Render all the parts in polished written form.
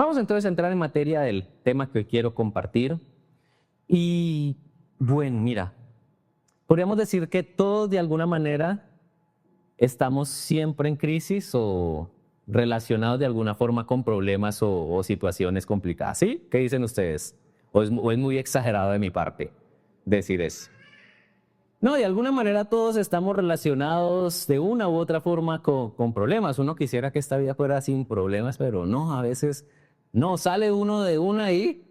Vamos entonces a entrar en materia del tema que hoy quiero compartir. Y bueno, mira, podríamos decir que todos de alguna manera estamos siempre en crisis o relacionados de alguna forma con problemas o situaciones complicadas. ¿Sí? ¿Qué dicen ustedes? ¿O es muy exagerado de mi parte decir eso? No, de alguna manera todos estamos relacionados de una u otra forma con problemas. Uno quisiera que esta vida fuera sin problemas, pero no, a veces no, sale uno de una y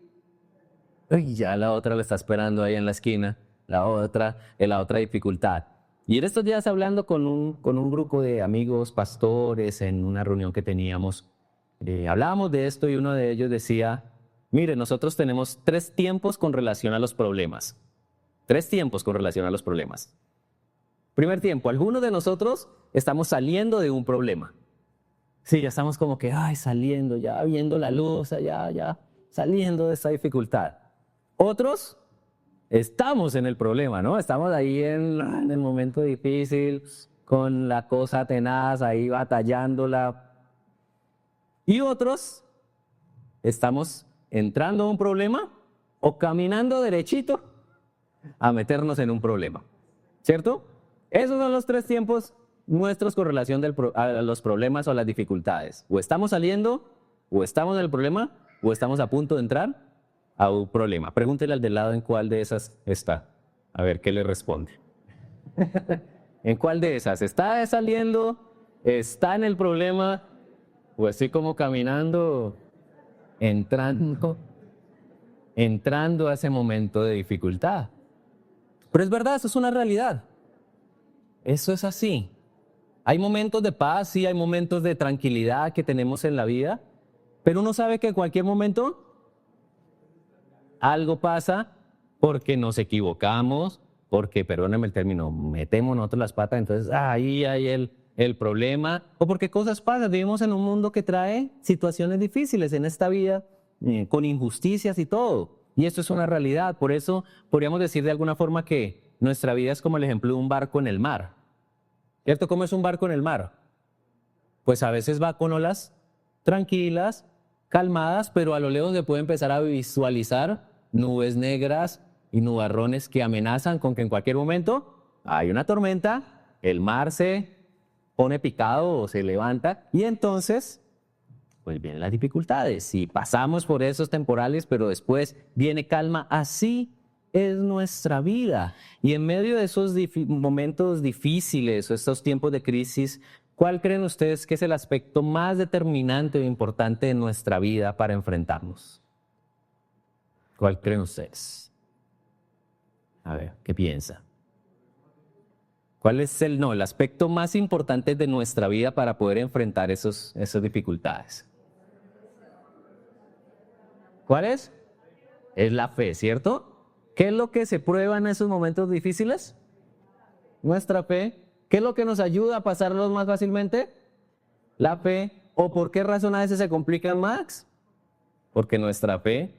ya la otra lo está esperando ahí en la esquina, la otra dificultad. Y en estos días hablando con un grupo de amigos pastores en una reunión que teníamos, hablábamos de esto y uno de ellos decía, mire, nosotros tenemos 3 tiempos con relación a los problemas. 3 tiempos con relación a los problemas. Primer tiempo, algunos de nosotros estamos saliendo de un problema. Sí, ya estamos como que, saliendo, ya viendo la luz, ya saliendo de esta dificultad. Otros, estamos en el problema, ¿no? Estamos ahí en el momento difícil, con la cosa tenaz, ahí batallándola. Y otros, estamos entrando a un problema o caminando derechito a meternos en un problema, ¿cierto? Esos son los 3 tiempos nuestros con relación a los problemas o a las dificultades. O estamos saliendo, o estamos en el problema, o estamos a punto de entrar a un problema. Pregúntele al del lado en cuál de esas está. A ver qué le responde. ¿En cuál de esas? ¿Está saliendo? ¿Está en el problema? ¿O estoy como caminando, entrando a ese momento de dificultad? Pero es verdad, eso es una realidad. Eso es así. Hay momentos de paz, sí, hay momentos de tranquilidad que tenemos en la vida, pero uno sabe que en cualquier momento algo pasa porque nos equivocamos, porque, perdónenme el término, metemos nosotros las patas, entonces ahí hay el problema, o porque cosas pasan. Vivimos en un mundo que trae situaciones difíciles en esta vida, con injusticias y todo. Y esto es una realidad. Por eso podríamos decir de alguna forma que nuestra vida es como el ejemplo de un barco en el mar. ¿Cierto? ¿Cómo es un barco en el mar? Pues a veces va con olas tranquilas, calmadas, pero a lo lejos se puede empezar a visualizar nubes negras y nubarrones que amenazan con que en cualquier momento hay una tormenta, el mar se pone picado o se levanta y entonces pues vienen las dificultades y pasamos por esos temporales, pero después viene calma. Así es nuestra vida. Y en medio de esos momentos difíciles o estos tiempos de crisis, ¿cuál creen ustedes que es el aspecto más determinante o importante de nuestra vida para enfrentarnos? ¿Cuál creen ustedes? A ver, ¿qué piensa? ¿Cuál es el aspecto más importante de nuestra vida para poder enfrentar esas dificultades? ¿Cuál es? Es la fe, ¿cierto? ¿Qué es lo que se prueba en esos momentos difíciles? Nuestra fe. ¿Qué es lo que nos ayuda a pasarlos más fácilmente? La fe. ¿O por qué razón a veces se complican más? Porque nuestra fe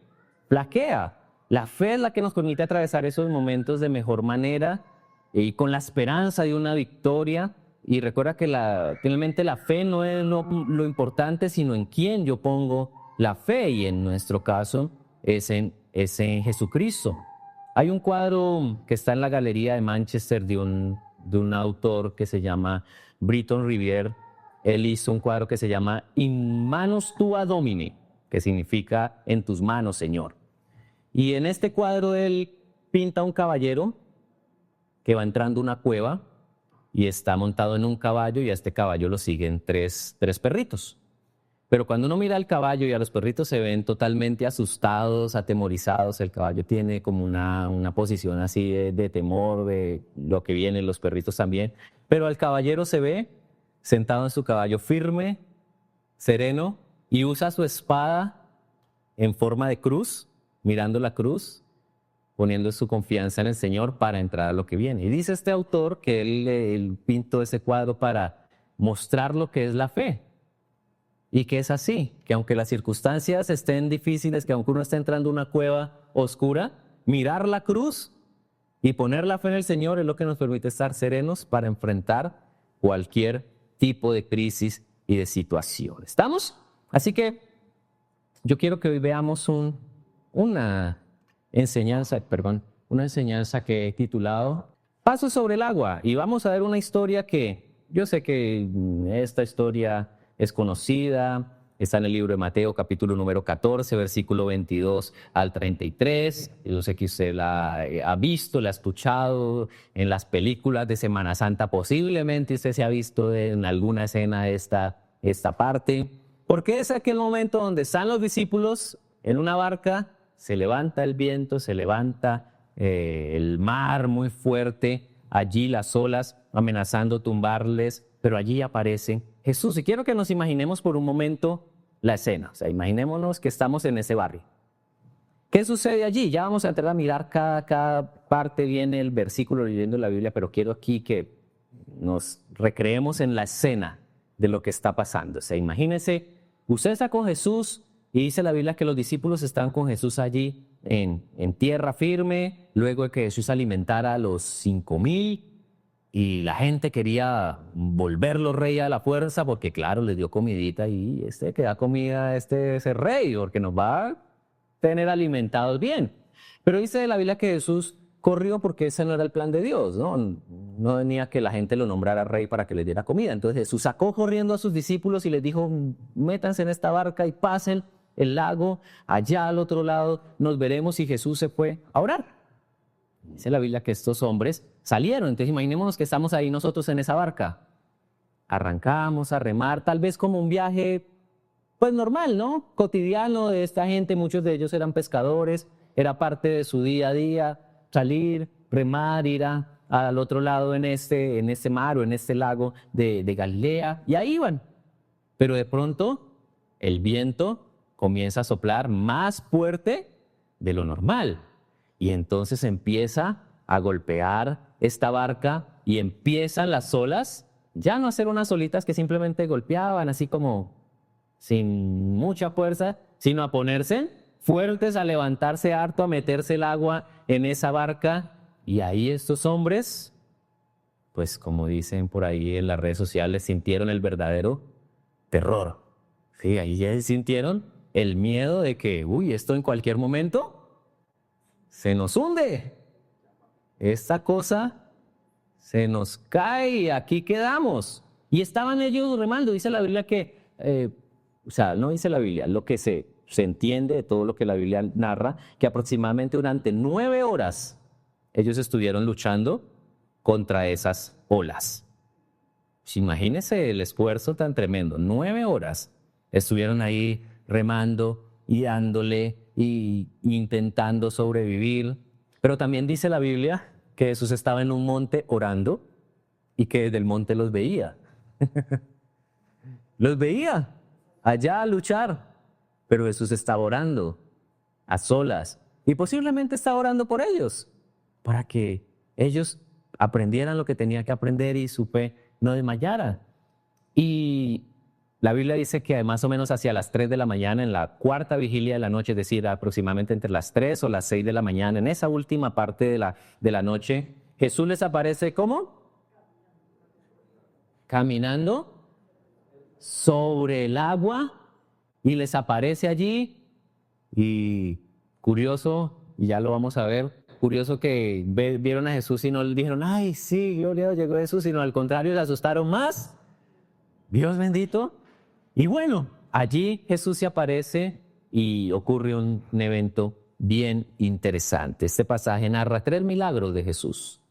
flaquea. La fe es la que nos permite atravesar esos momentos de mejor manera y con la esperanza de una victoria. Y recuerda que finalmente la fe no es lo importante, sino en quién yo pongo la fe. Y en nuestro caso es en Jesucristo. Hay un cuadro que está en la galería de Manchester de un autor que se llama Britton Riviere. Él hizo un cuadro que se llama In Manus Tua Domini, que significa en tus manos, Señor. Y en este cuadro él pinta un caballero que va entrando a una cueva y está montado en un caballo y a este caballo lo siguen tres perritos. Pero cuando uno mira al caballo y a los perritos se ven totalmente asustados, atemorizados. El caballo tiene como una posición así de temor, de lo que viene, los perritos también. Pero al caballero se ve sentado en su caballo firme, sereno, y usa su espada en forma de cruz, mirando la cruz, poniendo su confianza en el Señor para entrar a lo que viene. Y dice este autor que él pintó ese cuadro para mostrar lo que es la fe. Y que es así, que aunque las circunstancias estén difíciles, que aunque uno esté entrando a una cueva oscura, mirar la cruz y poner la fe en el Señor es lo que nos permite estar serenos para enfrentar cualquier tipo de crisis y de situación. ¿Estamos? Así que yo quiero que hoy veamos una una enseñanza que he titulado Pasos sobre el agua. Y vamos a ver una historia que yo sé que esta historia es conocida, está en el libro de Mateo, capítulo número 14, versículo 22 al 33. Yo sé que usted la ha visto, la ha escuchado en las películas de Semana Santa, posiblemente usted se ha visto en alguna escena de esta parte. Porque es aquel momento donde están los discípulos en una barca, se levanta el viento, se levanta el mar muy fuerte, allí las olas amenazando tumbarles, pero allí aparece Jesús. Y quiero que nos imaginemos por un momento la escena, o sea, imaginémonos que estamos en ese barrio. ¿Qué sucede allí? Ya vamos a entrar a mirar cada parte bien el versículo leyendo la Biblia, pero quiero aquí que nos recreemos en la escena de lo que está pasando. O sea, imagínense, usted está con Jesús y dice la Biblia que los discípulos están con Jesús allí en tierra firme, luego de que Jesús alimentara a los 5,000 y la gente quería volverlo rey a la fuerza porque claro, les dio comidita y que da comida, es el rey porque nos va a tener alimentados bien. Pero dice la Biblia que Jesús corrió porque ese no era el plan de Dios, ¿no? No venía que la gente lo nombrara rey para que les diera comida. Entonces Jesús sacó corriendo a sus discípulos y les dijo, métanse en esta barca y pasen el lago, allá al otro lado nos veremos, y Jesús se fue a orar. Dice la Biblia que estos hombres salieron, entonces imaginémonos que estamos ahí nosotros en esa barca. Arrancamos a remar, tal vez como un viaje, pues normal, ¿no? Cotidiano de esta gente, muchos de ellos eran pescadores, era parte de su día a día, salir, remar, ir al otro lado en este mar o en este lago de Galilea, y ahí iban. Pero de pronto el viento comienza a soplar más fuerte de lo normal. Y entonces empieza a golpear esta barca y empiezan las olas, ya no a ser unas olitas que simplemente golpeaban así como sin mucha fuerza, sino a ponerse fuertes, a levantarse harto, a meterse el agua en esa barca. Y ahí estos hombres, pues como dicen por ahí en las redes sociales, sintieron el verdadero terror. Sí, ahí ya sintieron el miedo de que, esto en cualquier momento se nos hunde. Esta cosa se nos cae y aquí quedamos. Y estaban ellos remando. Dice la Biblia que, no dice la Biblia, lo que se entiende de todo lo que la Biblia narra, que aproximadamente durante 9 horas ellos estuvieron luchando contra esas olas. Pues imagínense el esfuerzo tan tremendo. 9 horas estuvieron ahí remando y dándole y intentando sobrevivir. Pero también dice la Biblia que Jesús estaba en un monte orando y que desde el monte los veía. Los veía allá a luchar, pero Jesús estaba orando a solas y posiblemente estaba orando por ellos para que ellos aprendieran lo que tenían que aprender y su fe no desmayara. Y la Biblia dice que más o menos hacia las 3 de la mañana, en la cuarta vigilia de la noche, es decir, aproximadamente entre las 3 o las 6 de la mañana, en esa última parte de la noche, Jesús les aparece ¿cómo? Caminando sobre el agua y les aparece allí. Y curioso, y ya lo vamos a ver, curioso que vieron a Jesús y no le dijeron, ay, sí, gloria, llegó Jesús, sino al contrario, se asustaron más. Dios bendito. Y bueno, allí Jesús se aparece y ocurre un evento bien interesante. Este pasaje narra 3 milagros de Jesús.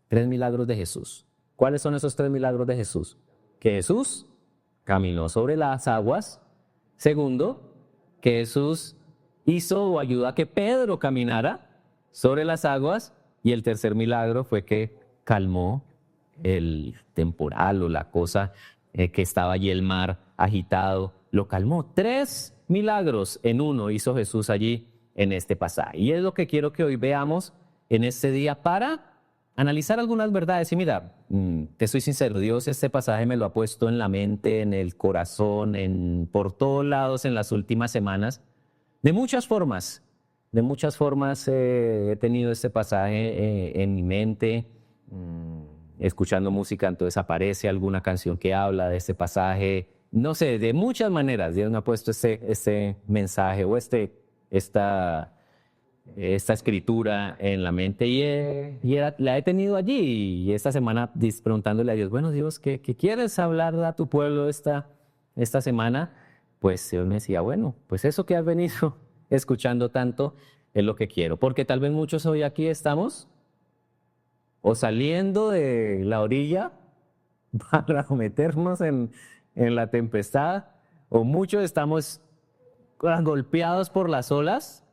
3 milagros de Jesús. ¿Cuáles son esos 3 milagros de Jesús? Que Jesús caminó sobre las aguas. Segundo, que Jesús hizo o ayudó a que Pedro caminara sobre las aguas. Y el tercer milagro fue que calmó el temporal o la cosa que estaba allí, el mar agitado, lo calmó. 3 milagros en uno hizo Jesús allí en este pasaje. Y es lo que quiero que hoy veamos en este día para analizar algunas verdades. Y mira, te soy sincero, Dios este pasaje me lo ha puesto en la mente, en el corazón, por todos lados en las últimas semanas. De muchas formas he tenido este pasaje en mi mente. Escuchando música, entonces aparece alguna canción que habla de este pasaje, no sé, de muchas maneras Dios me ha puesto ese mensaje o esta escritura en la mente la he tenido allí y esta semana preguntándole a Dios, bueno Dios, ¿qué quieres hablar a tu pueblo esta semana? Pues Dios me decía, bueno, pues eso que has venido escuchando tanto es lo que quiero, porque tal vez muchos hoy aquí estamos o saliendo de la orilla para meternos en la tempestad, o muchos estamos golpeados por las olas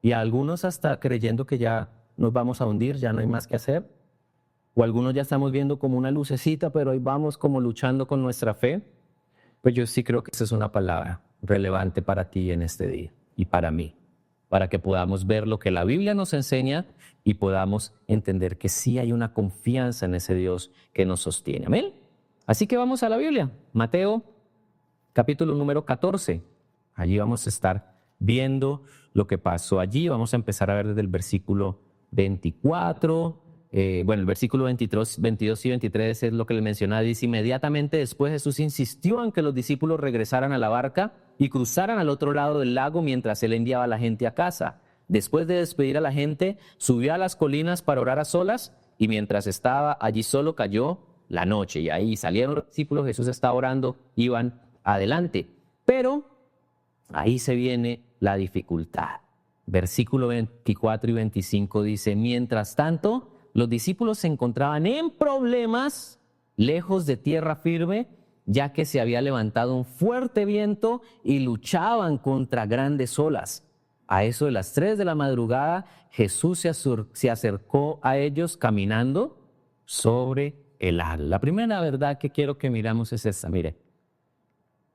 y algunos hasta creyendo que ya nos vamos a hundir, ya no hay más que hacer, o algunos ya estamos viendo como una lucecita, pero ahí vamos como luchando con nuestra fe. Pues yo sí creo que esa es una palabra relevante para ti en este día y para mí, para que podamos ver lo que la Biblia nos enseña y podamos entender que sí hay una confianza en ese Dios que nos sostiene. Amén. Así que vamos a la Biblia, Mateo capítulo número 14. Allí vamos a estar viendo lo que pasó allí. Vamos a empezar a ver desde el versículo 24. El versículo 22 y 23 es lo que le mencionaba. Dice, inmediatamente después Jesús insistió en que los discípulos regresaran a la barca y cruzaran al otro lado del lago mientras él enviaba a la gente a casa. Después de despedir a la gente, subió a las colinas para orar a solas y mientras estaba allí solo cayó la noche. Y ahí salieron los discípulos, Jesús estaba orando, iban adelante. Pero ahí se viene la dificultad. Versículo 24 y 25 dice, mientras tanto, los discípulos se encontraban en problemas lejos de tierra firme, ya que se había levantado un fuerte viento y luchaban contra grandes olas. A eso de las 3 de la madrugada, Jesús se acercó a ellos caminando sobre el agua. La primera verdad que quiero que miramos es esta, mire.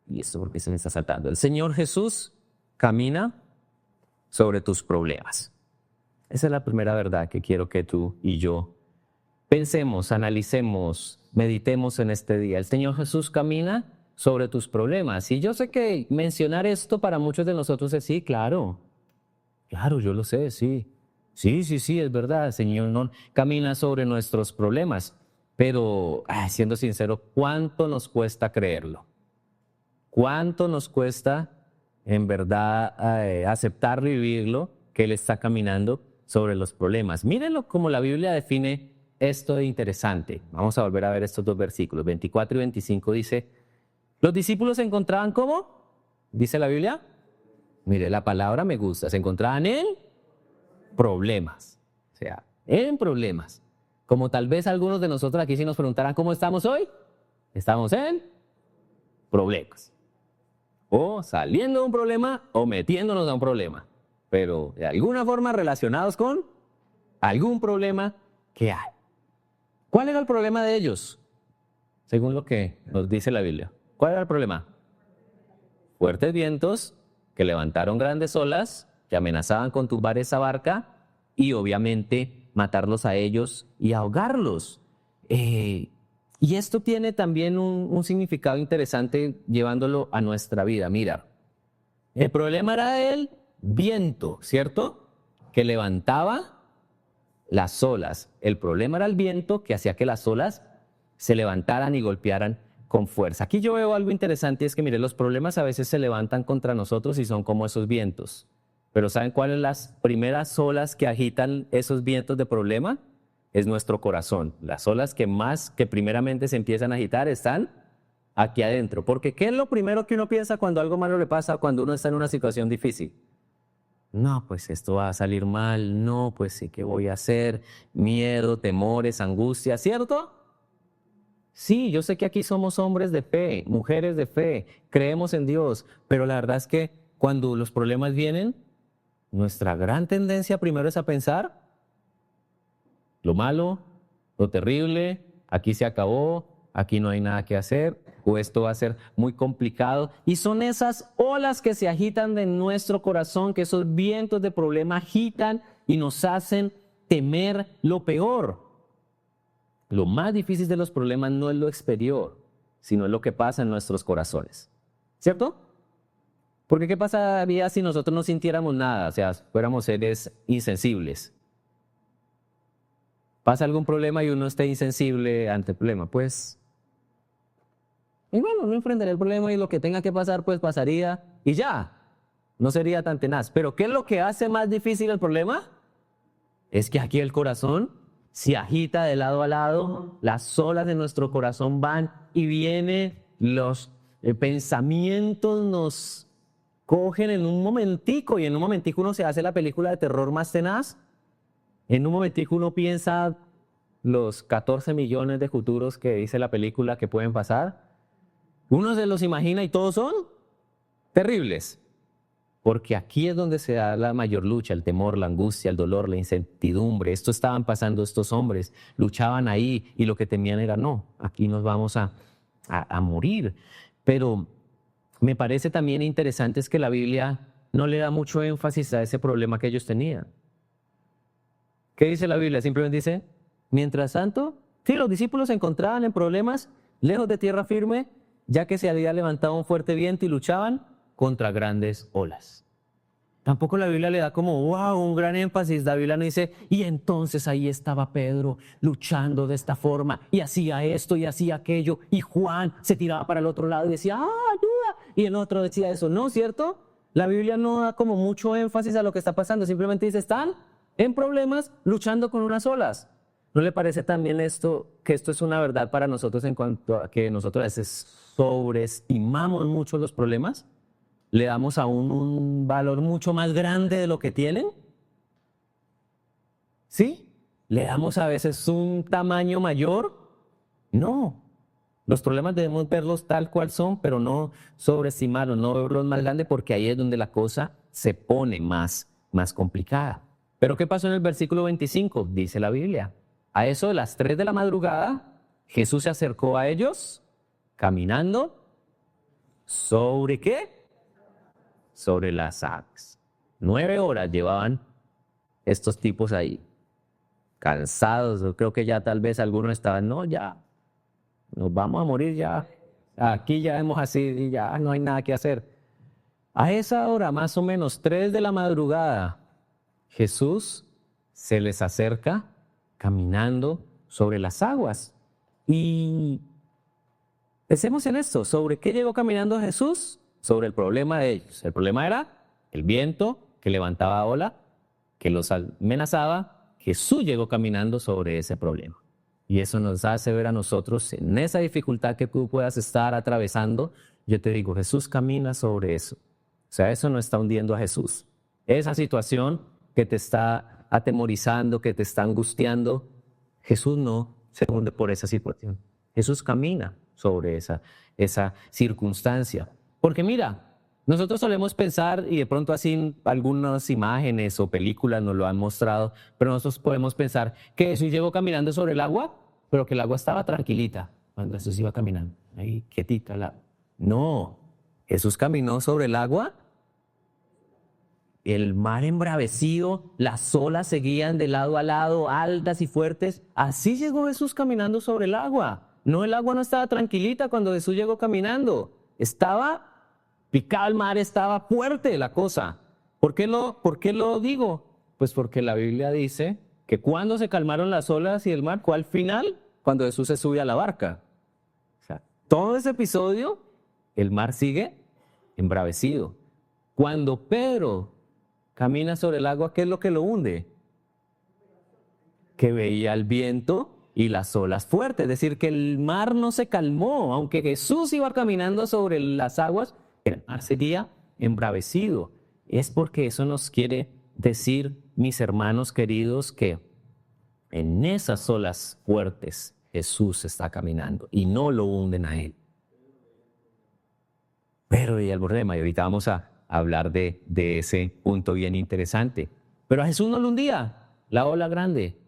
Y esto porque se me está saltando. El Señor Jesús camina sobre tus problemas. Esa es la primera verdad que quiero que tú y yo pensemos, analicemos, meditemos en este día. El Señor Jesús camina sobre tus problemas. Y yo sé que mencionar esto para muchos de nosotros es sí, claro, yo lo sé, sí. Sí, es verdad, el Señor no camina sobre nuestros problemas. Pero, siendo sincero, ¿cuánto nos cuesta creerlo? ¿Cuánto nos cuesta en verdad aceptarlo y vivirlo que Él está caminando sobre los problemas? Mírenlo como la Biblia define esto de interesante. Vamos a volver a ver estos dos versículos. 24 y 25 dice, los discípulos se encontraban ¿cómo? Dice la Biblia. Mire, la palabra me gusta. Se encontraban en problemas. O sea, en problemas. Como tal vez algunos de nosotros aquí si nos preguntaran ¿cómo estamos hoy? Estamos en problemas. O saliendo de un problema o metiéndonos a un problema. Pero de alguna forma relacionados con algún problema que hay. ¿Cuál era el problema de ellos? Según lo que nos dice la Biblia. ¿Cuál era el problema? Fuertes vientos que levantaron grandes olas, que amenazaban con tumbar esa barca y obviamente matarlos a ellos y ahogarlos. Y esto tiene también un significado interesante llevándolo a nuestra vida. Mira, el problema era el viento, ¿cierto? Que levantaba las olas. El problema era el viento que hacía que las olas se levantaran y golpearan con fuerza. Aquí yo veo algo interesante, es que mire, los problemas a veces se levantan contra nosotros y son como esos vientos. Pero ¿saben cuáles son las primeras olas que agitan esos vientos de problema? Es nuestro corazón. Las olas que primeramente se empiezan a agitar están aquí adentro. Porque ¿qué es lo primero que uno piensa cuando algo malo le pasa, cuando uno está en una situación difícil? No, pues esto va a salir mal. No, pues sí, ¿qué voy a hacer? Miedo, temores, angustia, ¿cierto? Sí, yo sé que aquí somos hombres de fe, mujeres de fe, creemos en Dios, pero la verdad es que cuando los problemas vienen, nuestra gran tendencia primero es a pensar lo malo, lo terrible, aquí se acabó, aquí no hay nada que hacer, o esto va a ser muy complicado. Y son esas olas que se agitan de nuestro corazón, que esos vientos de problema agitan y nos hacen temer lo peor. Lo más difícil de los problemas no es lo exterior, sino es lo que pasa en nuestros corazones. ¿Cierto? Porque ¿qué pasaría si nosotros no sintiéramos nada? O sea, fuéramos seres insensibles. ¿Pasa algún problema y uno esté insensible ante el problema? Pues Y bueno, no enfrentaría el problema y lo que tenga que pasar, pues pasaría y ya. No sería tan tenaz. Pero ¿qué es lo que hace más difícil el problema? Es que aquí el corazón se agita de lado a lado, las olas de nuestro corazón van y vienen, los pensamientos nos cogen en un momentico y en un momentico uno se hace la película de terror más tenaz. En un momentico uno piensa los 14 millones de futuros que dice la película que pueden pasar. Uno se los imagina y todos son terribles. Porque aquí es donde se da la mayor lucha, el temor, la angustia, el dolor, la incertidumbre. Esto estaban pasando estos hombres, luchaban ahí y lo que temían era, no, aquí nos vamos a morir. Pero me parece también interesante es que la Biblia no le da mucho énfasis a ese problema que ellos tenían. ¿Qué dice la Biblia? Simplemente dice, mientras tanto, sí, los discípulos se encontraban en problemas lejos de tierra firme, ya que se había levantado un fuerte viento y luchaban contra grandes olas. Tampoco la Biblia le da como, wow, un gran énfasis. La Biblia no dice, y entonces ahí estaba Pedro luchando de esta forma, y hacía esto y hacía aquello, y Juan se tiraba para el otro lado y decía, ayuda, y el otro decía eso. No, ¿cierto? La Biblia no da como mucho énfasis a lo que está pasando, simplemente dice, están en problemas luchando con unas olas. ¿No le parece también que esto es una verdad para nosotros en cuanto a que nosotros a veces sobreestimamos mucho los problemas? ¿Le damos aún un valor mucho más grande de lo que tienen? ¿Sí? ¿Le damos a veces un tamaño mayor? No. Los problemas debemos verlos tal cual son, pero no sobreestimarlos, no verlos más grandes, porque ahí es donde la cosa se pone más complicada. ¿Pero qué pasó en el versículo 25? Dice la Biblia. A eso de las 3 de la madrugada, Jesús se acercó a ellos caminando. ¿Sobre qué? Sobre las aguas. 9 horas llevaban estos tipos ahí, cansados. Yo creo que ya tal vez algunos estaban, no, ya, nos vamos a morir ya. Aquí ya hemos así y ya no hay nada que hacer. A esa hora, más o menos 3 de la madrugada, Jesús se les acerca caminando sobre las aguas. Y pensemos en esto, ¿sobre qué llegó caminando Jesús? Sobre el problema de ellos. El problema era el viento que levantaba ola, que los amenazaba. Jesús llegó caminando sobre ese problema. Y eso nos hace ver a nosotros en esa dificultad que tú puedas estar atravesando. Yo te digo, Jesús camina sobre eso. O sea, eso no está hundiendo a Jesús. Esa situación que te está atemorizando, que te está angustiando, Jesús no se hunde por esa situación. Jesús camina sobre esa circunstancia. Porque mira, nosotros solemos pensar, y de pronto así algunas imágenes o películas nos lo han mostrado, pero nosotros podemos pensar que Jesús llegó caminando sobre el agua, pero que el agua estaba tranquilita cuando Jesús iba caminando, ahí quietita. No, Jesús caminó sobre el agua, el mar embravecido, las olas seguían de lado a lado, altas y fuertes. Así llegó Jesús caminando sobre el agua. No, el agua no estaba tranquilita cuando Jesús llegó caminando. Estaba picado el mar, estaba fuerte la cosa. ¿Por qué lo digo? Pues porque la Biblia dice que cuando se calmaron las olas y el mar, ¿cuál final? Cuando Jesús se sube a la barca. O sea, todo ese episodio, el mar sigue embravecido. Cuando Pedro camina sobre el agua, ¿qué es lo que lo hunde? Que veía el viento y las olas fuertes. Es decir, que el mar no se calmó. Aunque Jesús iba caminando sobre las aguas, el mar seguía embravecido. Es porque eso nos quiere decir, mis hermanos queridos, que en esas olas fuertes Jesús está caminando y no lo hunden a él. Pero y el problema, y ahorita vamos a hablar de ese punto bien interesante. Pero a Jesús no lo hundía la ola grande,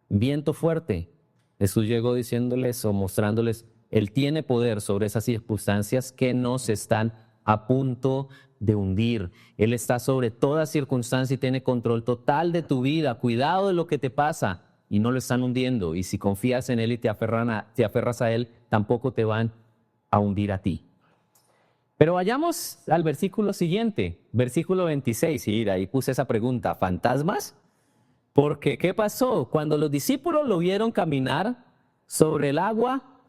viento fuerte. Jesús llegó diciéndoles o mostrándoles, Él tiene poder sobre esas circunstancias que nos están a punto de hundir. Él está sobre toda circunstancia y tiene control total de tu vida. Cuidado de lo que te pasa y no lo están hundiendo. Y si confías en Él y te aferras a Él, tampoco te van a hundir a ti. Pero vayamos al versículo siguiente, versículo 26. Y ahí puse esa pregunta, ¿fantasmas? Porque, ¿qué pasó? Cuando los discípulos lo vieron caminar sobre el agua,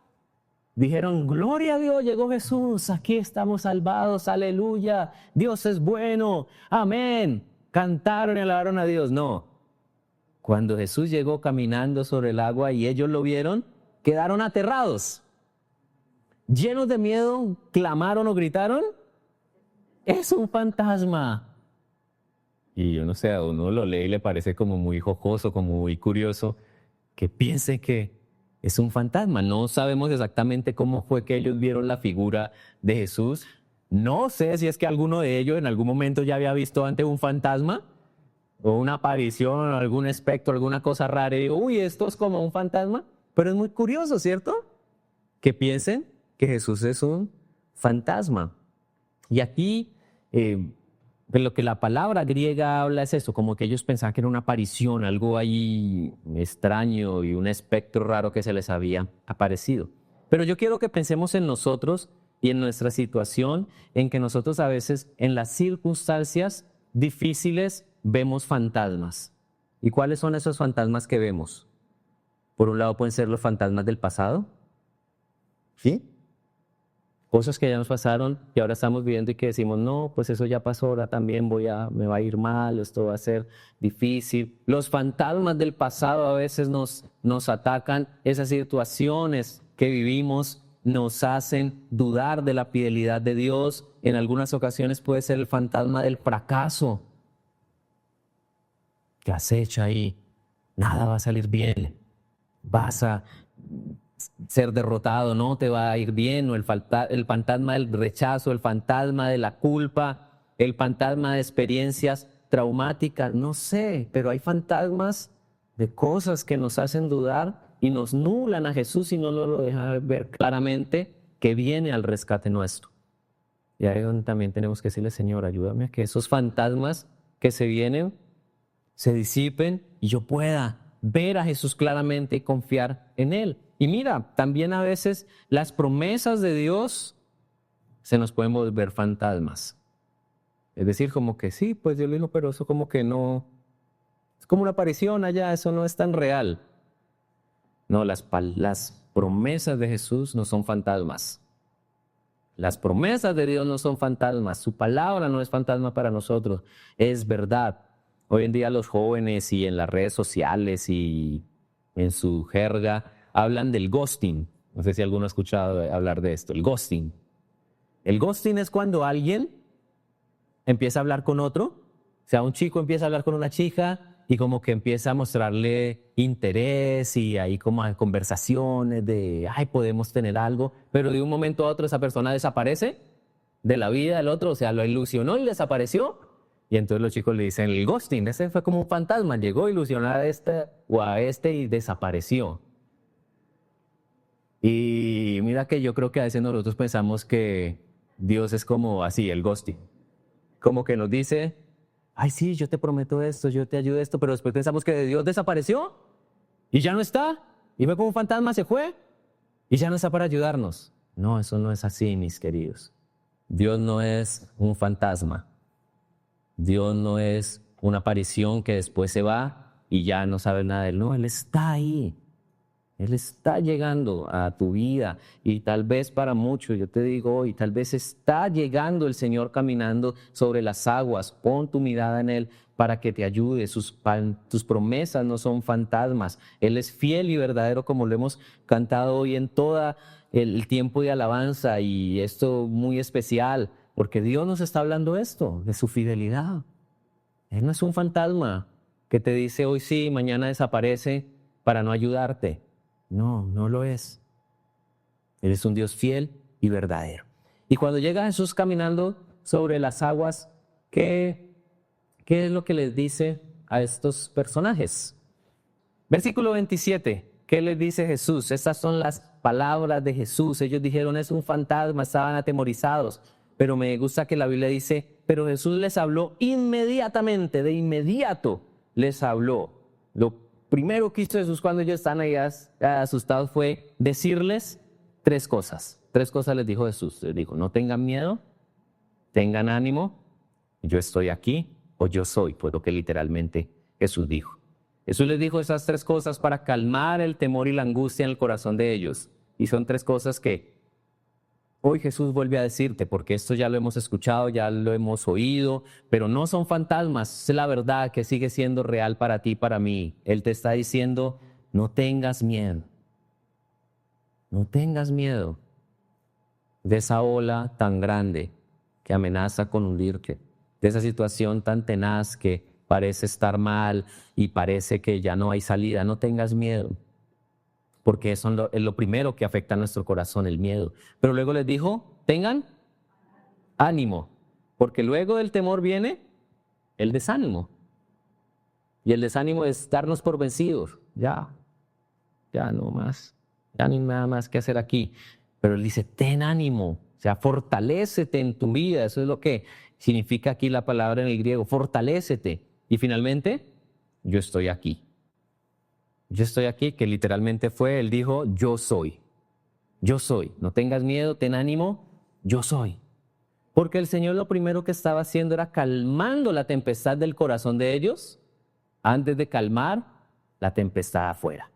Dijeron, gloria a Dios, llegó Jesús, aquí estamos salvados, aleluya, Dios es bueno, amén. Cantaron y alabaron a Dios. No, cuando Jesús llegó caminando sobre el agua y ellos lo vieron, quedaron aterrados. Llenos de miedo, clamaron o gritaron, es un fantasma. Y yo no sé, a uno lo lee y le parece como muy jocoso, como muy curioso, que piense que es un fantasma. No sabemos exactamente cómo fue que ellos vieron la figura de Jesús. No sé si es que alguno de ellos en algún momento ya había visto antes un fantasma o una aparición, algún espectro, alguna cosa rara y digo, uy, esto es como un fantasma. Pero es muy curioso, ¿cierto? Que piensen que Jesús es un fantasma. Y aquí de lo que la palabra griega habla es eso, como que ellos pensaban que era una aparición, algo ahí extraño y un espectro raro que se les había aparecido. Pero yo quiero que pensemos en nosotros y en nuestra situación, en que nosotros a veces en las circunstancias difíciles vemos fantasmas. ¿Y cuáles son esos fantasmas que vemos? Por un lado pueden ser los fantasmas del pasado, ¿sí? Cosas que ya nos pasaron, que ahora estamos viviendo y que decimos, no, pues eso ya pasó, ahora también me va a ir mal, esto va a ser difícil. Los fantasmas del pasado a veces nos atacan, esas situaciones que vivimos nos hacen dudar de la fidelidad de Dios. En algunas ocasiones puede ser el fantasma del fracaso, que acecha ahí, nada va a salir bien, vas a ser derrotado, no te va a ir bien, o el fantasma del rechazo, el fantasma de la culpa, el fantasma de experiencias traumáticas, no sé, pero hay fantasmas de cosas que nos hacen dudar y nos nublan a Jesús y no lo dejan ver claramente que viene al rescate nuestro. Y ahí es donde también tenemos que decirle, Señor, ayúdame a que esos fantasmas que se vienen se disipen y yo pueda ver a Jesús claramente y confiar en Él. Y mira, también a veces las promesas de Dios se nos pueden volver fantasmas. Es decir, como que sí, pues Dios lo dijo, pero eso como que no, es como una aparición allá, eso no es tan real. No, las promesas de Jesús no son fantasmas. Las promesas de Dios no son fantasmas, su palabra no es fantasma para nosotros, es verdad. Hoy en día los jóvenes y en las redes sociales y en su jerga hablan del ghosting. No sé si alguno ha escuchado hablar de esto, el ghosting. El ghosting es cuando alguien empieza a hablar con otro, o sea, un chico empieza a hablar con una chica y como que empieza a mostrarle interés y ahí como hay conversaciones de, ay, podemos tener algo, pero de un momento a otro esa persona desaparece de la vida del otro, o sea, lo ilusionó y desapareció. Y entonces los chicos le dicen, el ghosting, ese fue como un fantasma, llegó a ilusionar a este o a este y desapareció. Y mira que yo creo que a veces nosotros pensamos que Dios es como así, el ghosting. Como que nos dice, ay sí, yo te prometo esto, yo te ayudo esto, pero después pensamos que Dios desapareció y ya no está, y fue como un fantasma, se fue y ya no está para ayudarnos. No, eso no es así, mis queridos. Dios no es un fantasma. Dios no es una aparición que después se va y ya no sabes nada de Él. No, Él está ahí. Él está llegando a tu vida y tal vez para muchos, yo te digo hoy, tal vez está llegando el Señor caminando sobre las aguas. Pon tu mirada en Él para que te ayude. Tus promesas no son fantasmas. Él es fiel y verdadero como lo hemos cantado hoy en todo el tiempo de alabanza y esto muy especial. Porque Dios nos está hablando esto, de su fidelidad. Él no es un fantasma que te dice hoy sí, mañana desaparece para no ayudarte. No, no lo es. Él es un Dios fiel y verdadero. Y cuando llega Jesús caminando sobre las aguas, ¿qué es lo que les dice a estos personajes? Versículo 27, ¿qué les dice Jesús? Estas son las palabras de Jesús. Ellos dijeron, es un fantasma, estaban atemorizados. Pero me gusta que la Biblia dice, pero Jesús les habló inmediatamente, de inmediato les habló. Lo primero que hizo Jesús cuando ellos están ahí asustados fue decirles tres cosas. Tres cosas les dijo Jesús. Les dijo, no tengan miedo, tengan ánimo, yo estoy aquí o yo soy, fue lo que literalmente Jesús dijo. Jesús les dijo esas tres cosas para calmar el temor y la angustia en el corazón de ellos. Y son tres cosas que hoy Jesús vuelve a decirte, porque esto ya lo hemos escuchado, ya lo hemos oído, pero no son fantasmas, es la verdad que sigue siendo real para ti y para mí. Él te está diciendo, no tengas miedo, no tengas miedo de esa ola tan grande que amenaza con hundirte, de esa situación tan tenaz que parece estar mal y parece que ya no hay salida. No tengas miedo, porque eso es lo primero que afecta a nuestro corazón, el miedo. Pero luego les dijo, tengan ánimo, porque luego del temor viene el desánimo. Y el desánimo es darnos por vencidos. Ya no más, ya no hay nada más que hacer aquí. Pero él dice, ten ánimo, o sea, fortalécete en tu vida. Eso es lo que significa aquí la palabra en el griego, fortalécete. Y finalmente, yo estoy aquí. Yo estoy aquí, que literalmente fue, él dijo, yo soy. Yo soy. No tengas miedo, ten ánimo, yo soy. Porque el Señor lo primero que estaba haciendo era calmando la tempestad del corazón de ellos antes de calmar la tempestad afuera.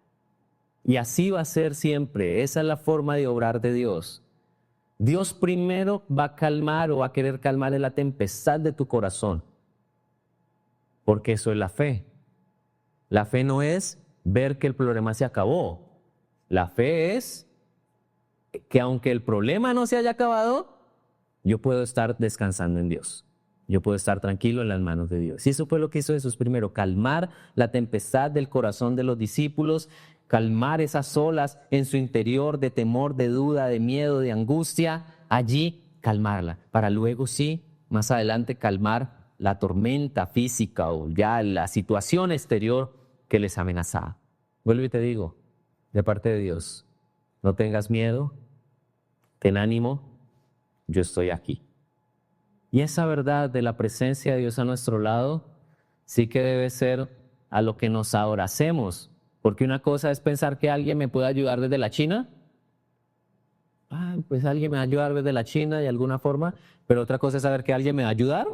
Y así va a ser siempre. Esa es la forma de obrar de Dios. Dios primero va a calmar o va a querer calmar la tempestad de tu corazón. Porque eso es la fe. La fe no es ver que el problema se acabó. La fe es que aunque el problema no se haya acabado, yo puedo estar descansando en Dios. Yo puedo estar tranquilo en las manos de Dios. Y eso fue lo que hizo Jesús primero, calmar la tempestad del corazón de los discípulos, calmar esas olas en su interior de temor, de duda, de miedo, de angustia. Allí calmarla, para luego sí, más adelante calmar la tormenta física o ya la situación exterior que les amenazaba. Vuelvo y te digo, de parte de Dios, no tengas miedo, ten ánimo, yo estoy aquí. Y esa verdad de la presencia de Dios a nuestro lado sí que debe ser a lo que nos abracemos, porque una cosa es pensar que alguien me puede ayudar desde la China. Pues alguien me va a ayudar desde la China de alguna forma, pero otra cosa es saber que alguien me va a ayudar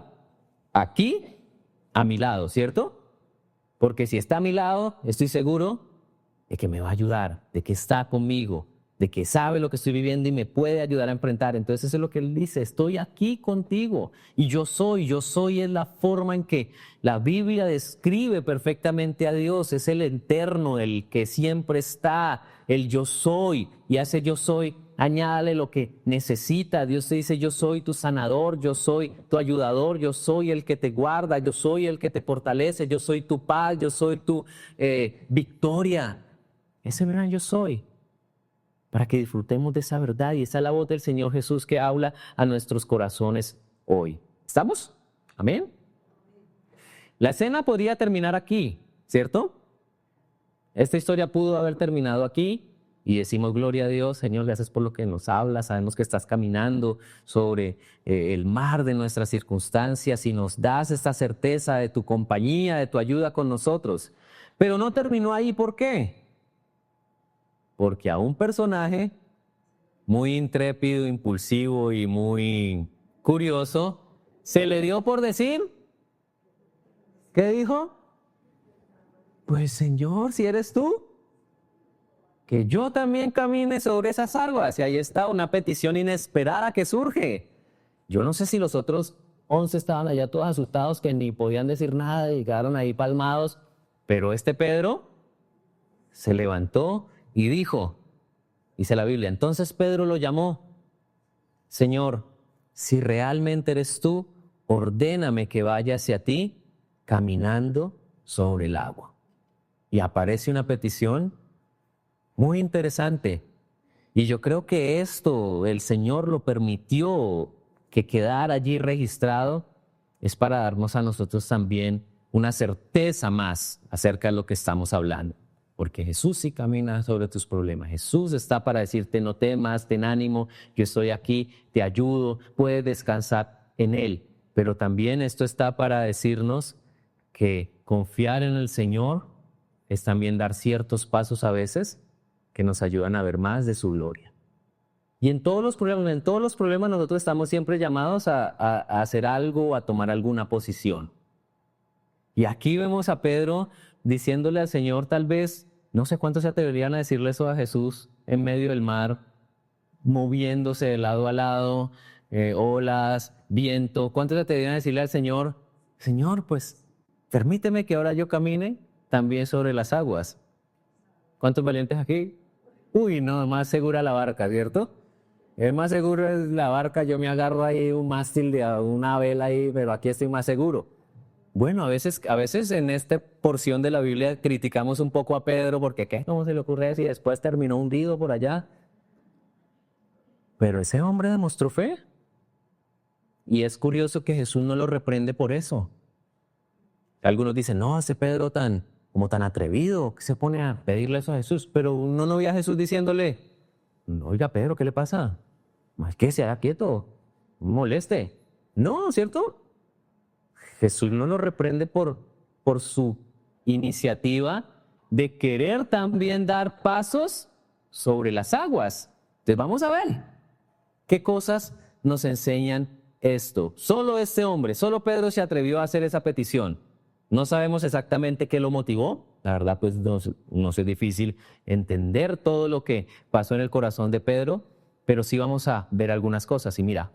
aquí, a mi lado, ¿cierto? Porque si está a mi lado, estoy seguro de que me va a ayudar, de que está conmigo, de que sabe lo que estoy viviendo y me puede ayudar a enfrentar. Entonces eso es lo que él dice, estoy aquí contigo y yo soy es la forma en que la Biblia describe perfectamente a Dios, es el eterno, el que siempre está, el yo soy, y a ese yo soy, añádale lo que necesita. Dios te dice, yo soy tu sanador, yo soy tu ayudador, yo soy el que te guarda, yo soy el que te fortalece, yo soy tu paz, yo soy tu victoria. Ese gran yo soy. Para que disfrutemos de esa verdad, y esa es la voz del Señor Jesús que habla a nuestros corazones hoy. ¿Estamos? Amén. La escena podría terminar aquí, ¿cierto? Esta historia pudo haber terminado aquí y decimos gloria a Dios, Señor, gracias por lo que nos hablas, sabemos que estás caminando sobre el mar de nuestras circunstancias y nos das esta certeza de tu compañía, de tu ayuda con nosotros. Pero no terminó ahí, ¿por qué? Porque a un personaje muy intrépido, impulsivo y muy curioso, se le dio por decir, ¿qué dijo? Pues Señor, si eres tú, que yo también camine sobre esas aguas. Y ahí está una petición inesperada que surge. Yo no sé si los otros 11 estaban allá todos asustados que ni podían decir nada y quedaron ahí palmados, pero este Pedro se levantó y dijo, dice la Biblia, entonces Pedro lo llamó, Señor, si realmente eres tú, ordéname que vaya hacia ti caminando sobre el agua. Y aparece una petición muy interesante. Y yo creo que esto el Señor lo permitió que quedara allí registrado, es para darnos a nosotros también una certeza más acerca de lo que estamos hablando. Porque Jesús sí camina sobre tus problemas. Jesús está para decirte, no temas, ten ánimo, yo estoy aquí, te ayudo, puedes descansar en Él. Pero también esto está para decirnos que confiar en el Señor es también dar ciertos pasos a veces que nos ayudan a ver más de su gloria. Y en todos los problemas nosotros estamos siempre llamados a hacer algo, a tomar alguna posición. Y aquí vemos a Pedro diciéndole al Señor, tal vez, no sé cuántos se atreverían a decirle eso a Jesús, en medio del mar, moviéndose de lado a lado, olas, viento. ¿Cuántos se atreverían a decirle al Señor, Señor, pues permíteme que ahora yo camine también sobre las aguas? ¿Cuántos valientes aquí? Uy, no, más segura la barca, ¿cierto? Es más seguro es la barca, yo me agarro ahí un mástil de una vela ahí, pero aquí estoy más seguro. Bueno, a veces en esta porción de la Biblia criticamos un poco a Pedro porque ¿qué? ¿Cómo se le ocurre eso? Y después terminó hundido por allá. Pero ese hombre demostró fe. Y es curioso que Jesús no lo reprende por eso. Algunos dicen, no, ese Pedro tan atrevido, que se pone a pedirle eso a Jesús. Pero uno no ve a Jesús diciéndole, oiga Pedro, ¿qué le pasa? Es que se haga quieto, no moleste. No, ¿cierto? Jesús no lo reprende por su iniciativa de querer también dar pasos sobre las aguas. Entonces vamos a ver qué cosas nos enseñan esto. Solo este hombre, solo Pedro se atrevió a hacer esa petición. No sabemos exactamente qué lo motivó. La verdad, pues no es difícil entender todo lo que pasó en el corazón de Pedro, pero sí vamos a ver algunas cosas. Y mira,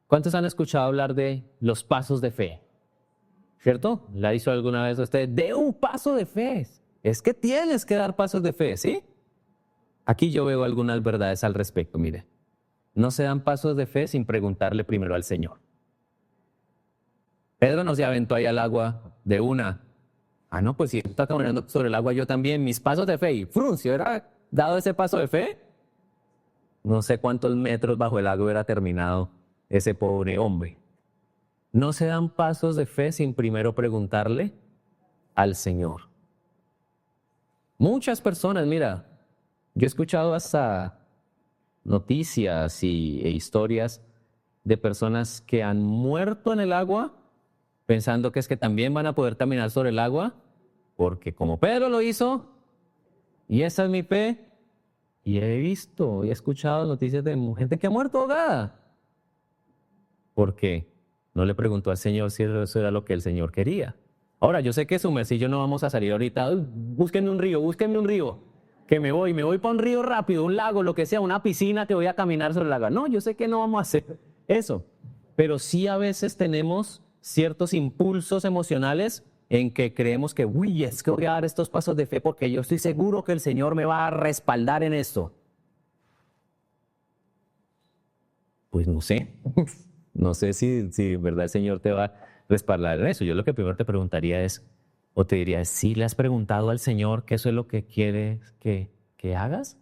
¿cuántos han escuchado hablar de los pasos de fe? ¿Cierto? ¿La hizo alguna vez usted? De un paso de fe. Es que tienes que dar pasos de fe, ¿sí? Aquí yo veo algunas verdades al respecto, mire. No se dan pasos de fe sin preguntarle primero al Señor. Pedro no se aventó ahí al agua de una. No, pues si está caminando sobre el agua yo también, mis pasos de fe. Y ¡frum! Si hubiera dado ese paso de fe, no sé cuántos metros bajo el agua hubiera terminado ese pobre hombre. No se dan pasos de fe sin primero preguntarle al Señor. Muchas personas, mira, yo he escuchado hasta noticias e historias de personas que han muerto en el agua pensando que es que también van a poder caminar sobre el agua, porque como Pedro lo hizo, y esa es mi fe, y he visto y he escuchado noticias de gente que ha muerto ahogada, porque no le preguntó al Señor si eso era lo que el Señor quería. Ahora, yo sé que sumersillo no vamos a salir ahorita, búsquenme un río, que me voy para un río rápido, un lago, lo que sea, una piscina que voy a caminar sobre el agua. No, yo sé que no vamos a hacer eso, pero sí a veces tenemos ciertos impulsos emocionales en que creemos que, uy, es que voy a dar estos pasos de fe porque yo estoy seguro que el Señor me va a respaldar en esto. Pues no sé, no sé si en verdad el Señor te va a respaldar en eso. Yo lo que primero te preguntaría es, o te diría, ¿sí le has preguntado al Señor que eso es lo que quiere que hagas?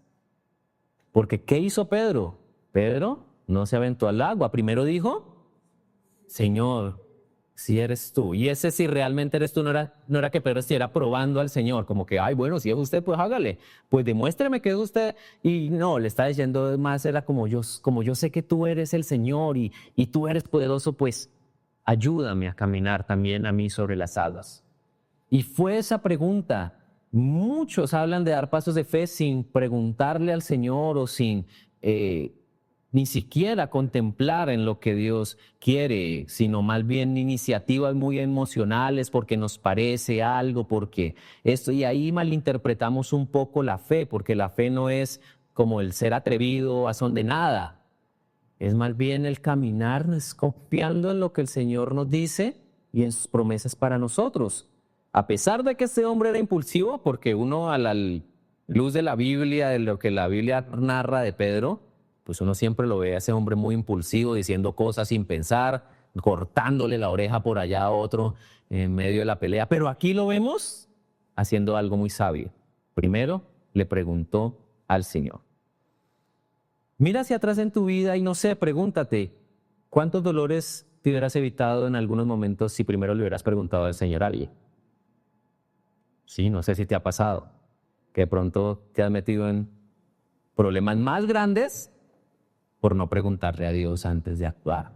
Porque ¿qué hizo Pedro? Pedro no se aventó al agua, primero dijo, Señor, si eres tú. Y ese si realmente eres tú, no era que Pedro estuviera probando al Señor, como que, ay, bueno, si es usted, pues hágale. Pues demuéstreme que es usted. Y no, le está diciendo más, era como yo sé que tú eres el Señor y tú eres poderoso, pues ayúdame a caminar también a mí sobre las aguas. Y fue esa pregunta. Muchos hablan de dar pasos de fe sin preguntarle al Señor o sin ni siquiera contemplar en lo que Dios quiere, sino más bien iniciativas muy emocionales porque nos parece algo, porque esto, y ahí malinterpretamos un poco la fe, porque la fe no es como el ser atrevido a son de nada, es más bien el caminar, es confiando en lo que el Señor nos dice y en sus promesas para nosotros. A pesar de que este hombre era impulsivo, porque uno a la luz de la Biblia, de lo que la Biblia narra de Pedro, pues uno siempre lo ve a ese hombre muy impulsivo, diciendo cosas sin pensar, cortándole la oreja por allá a otro en medio de la pelea. Pero aquí lo vemos haciendo algo muy sabio. Primero le preguntó al Señor. Mira hacia atrás en tu vida y no sé, pregúntate, ¿cuántos dolores te hubieras evitado en algunos momentos si primero le hubieras preguntado al Señor a alguien? Sí, no sé si te ha pasado, que de pronto te has metido en problemas más grandes por no preguntarle a Dios antes de actuar,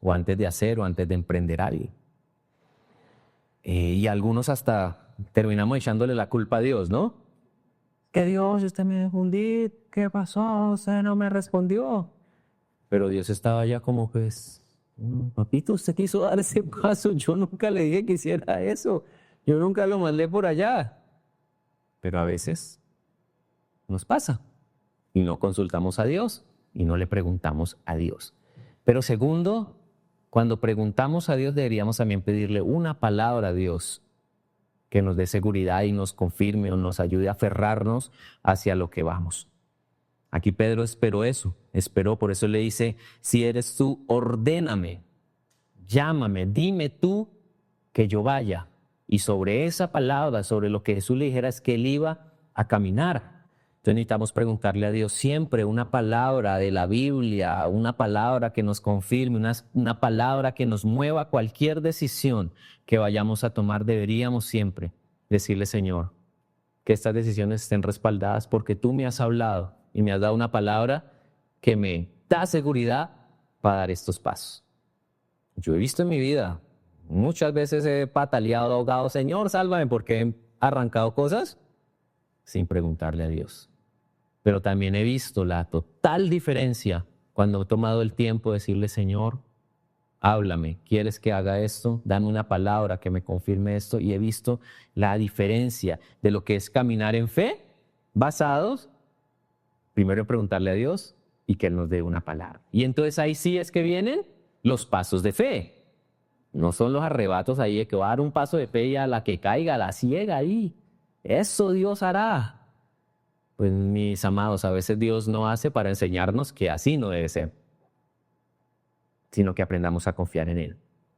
o antes de hacer, o antes de emprender algo. Y algunos hasta terminamos echándole la culpa a Dios, ¿no? Que Dios, usted me dejó hundir, ¿qué pasó? Usted no me respondió. Pero Dios estaba ya como, pues, papito, usted quiso dar ese paso, yo nunca le dije que hiciera eso, yo nunca lo mandé por allá. Pero a veces nos pasa. Y no consultamos a Dios y no le preguntamos a Dios. Pero segundo, cuando preguntamos a Dios deberíamos también pedirle una palabra a Dios que nos dé seguridad y nos confirme o nos ayude a aferrarnos hacia lo que vamos. Aquí Pedro esperó, por eso le dice, si eres tú, ordéname, llámame, dime tú que yo vaya. Y sobre esa palabra, sobre lo que Jesús le dijera, es que él iba a caminar. Entonces necesitamos preguntarle a Dios siempre una palabra de la Biblia, una palabra que nos confirme, una palabra que nos mueva cualquier decisión que vayamos a tomar. Deberíamos siempre decirle, Señor, que estas decisiones estén respaldadas porque tú me has hablado y me has dado una palabra que me da seguridad para dar estos pasos. Yo he visto en mi vida, muchas veces he pataleado, ahogado, Señor, sálvame, porque he arrancado cosas sin preguntarle a Dios. Pero también he visto la total diferencia cuando he tomado el tiempo de decirle, Señor, háblame, ¿quieres que haga esto? Dame una palabra que me confirme esto. Y he visto la diferencia de lo que es caminar en fe, basados, primero en preguntarle a Dios y que Él nos dé una palabra. Y entonces ahí sí es que vienen los pasos de fe. No son los arrebatos ahí de que va a dar un paso de fe y a la que caiga, la ciega ahí. Eso Dios hará. Pues mis amados, a veces Dios no hace para enseñarnos que así no debe ser, sino que aprendamos a confiar en Él.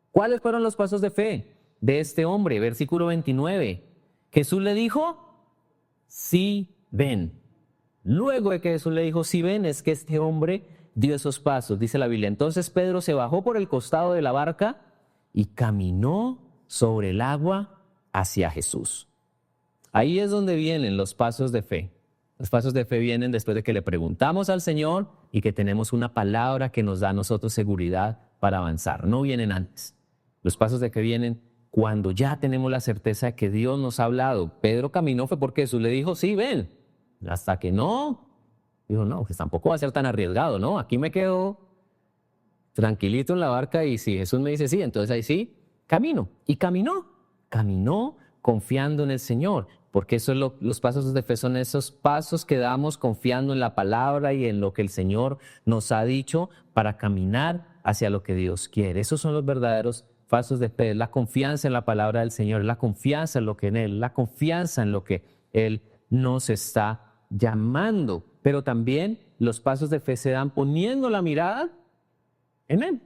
¿Cuáles fueron los pasos de fe de este hombre? Versículo 29. Jesús le dijo, sí ven. Luego de que Jesús le dijo, sí ven, es que este hombre dio esos pasos, dice la Biblia. Entonces Pedro se bajó por el costado de la barca y caminó sobre el agua hacia Jesús. Ahí es donde vienen los pasos de fe. Los pasos de fe vienen después de que le preguntamos al Señor y que tenemos una palabra que nos da a nosotros seguridad para avanzar. No vienen antes. Los pasos de fe vienen cuando ya tenemos la certeza de que Dios nos ha hablado. Pedro caminó fue porque Jesús le dijo, sí, ven. Hasta que no, dijo, no, pues tampoco va a ser tan arriesgado, ¿no? Aquí me quedo tranquilito en la barca y si Jesús me dice sí, entonces ahí sí, camino. Y caminó confiando en el Señor. Porque eso es los pasos de fe son esos pasos que damos confiando en la palabra y en lo que el Señor nos ha dicho para caminar hacia lo que Dios quiere. Esos son los verdaderos pasos de fe, la confianza en la palabra del Señor, la confianza en lo que en Él, la confianza en lo que Él nos está llamando. Pero también los pasos de fe se dan poniendo la mirada en Él.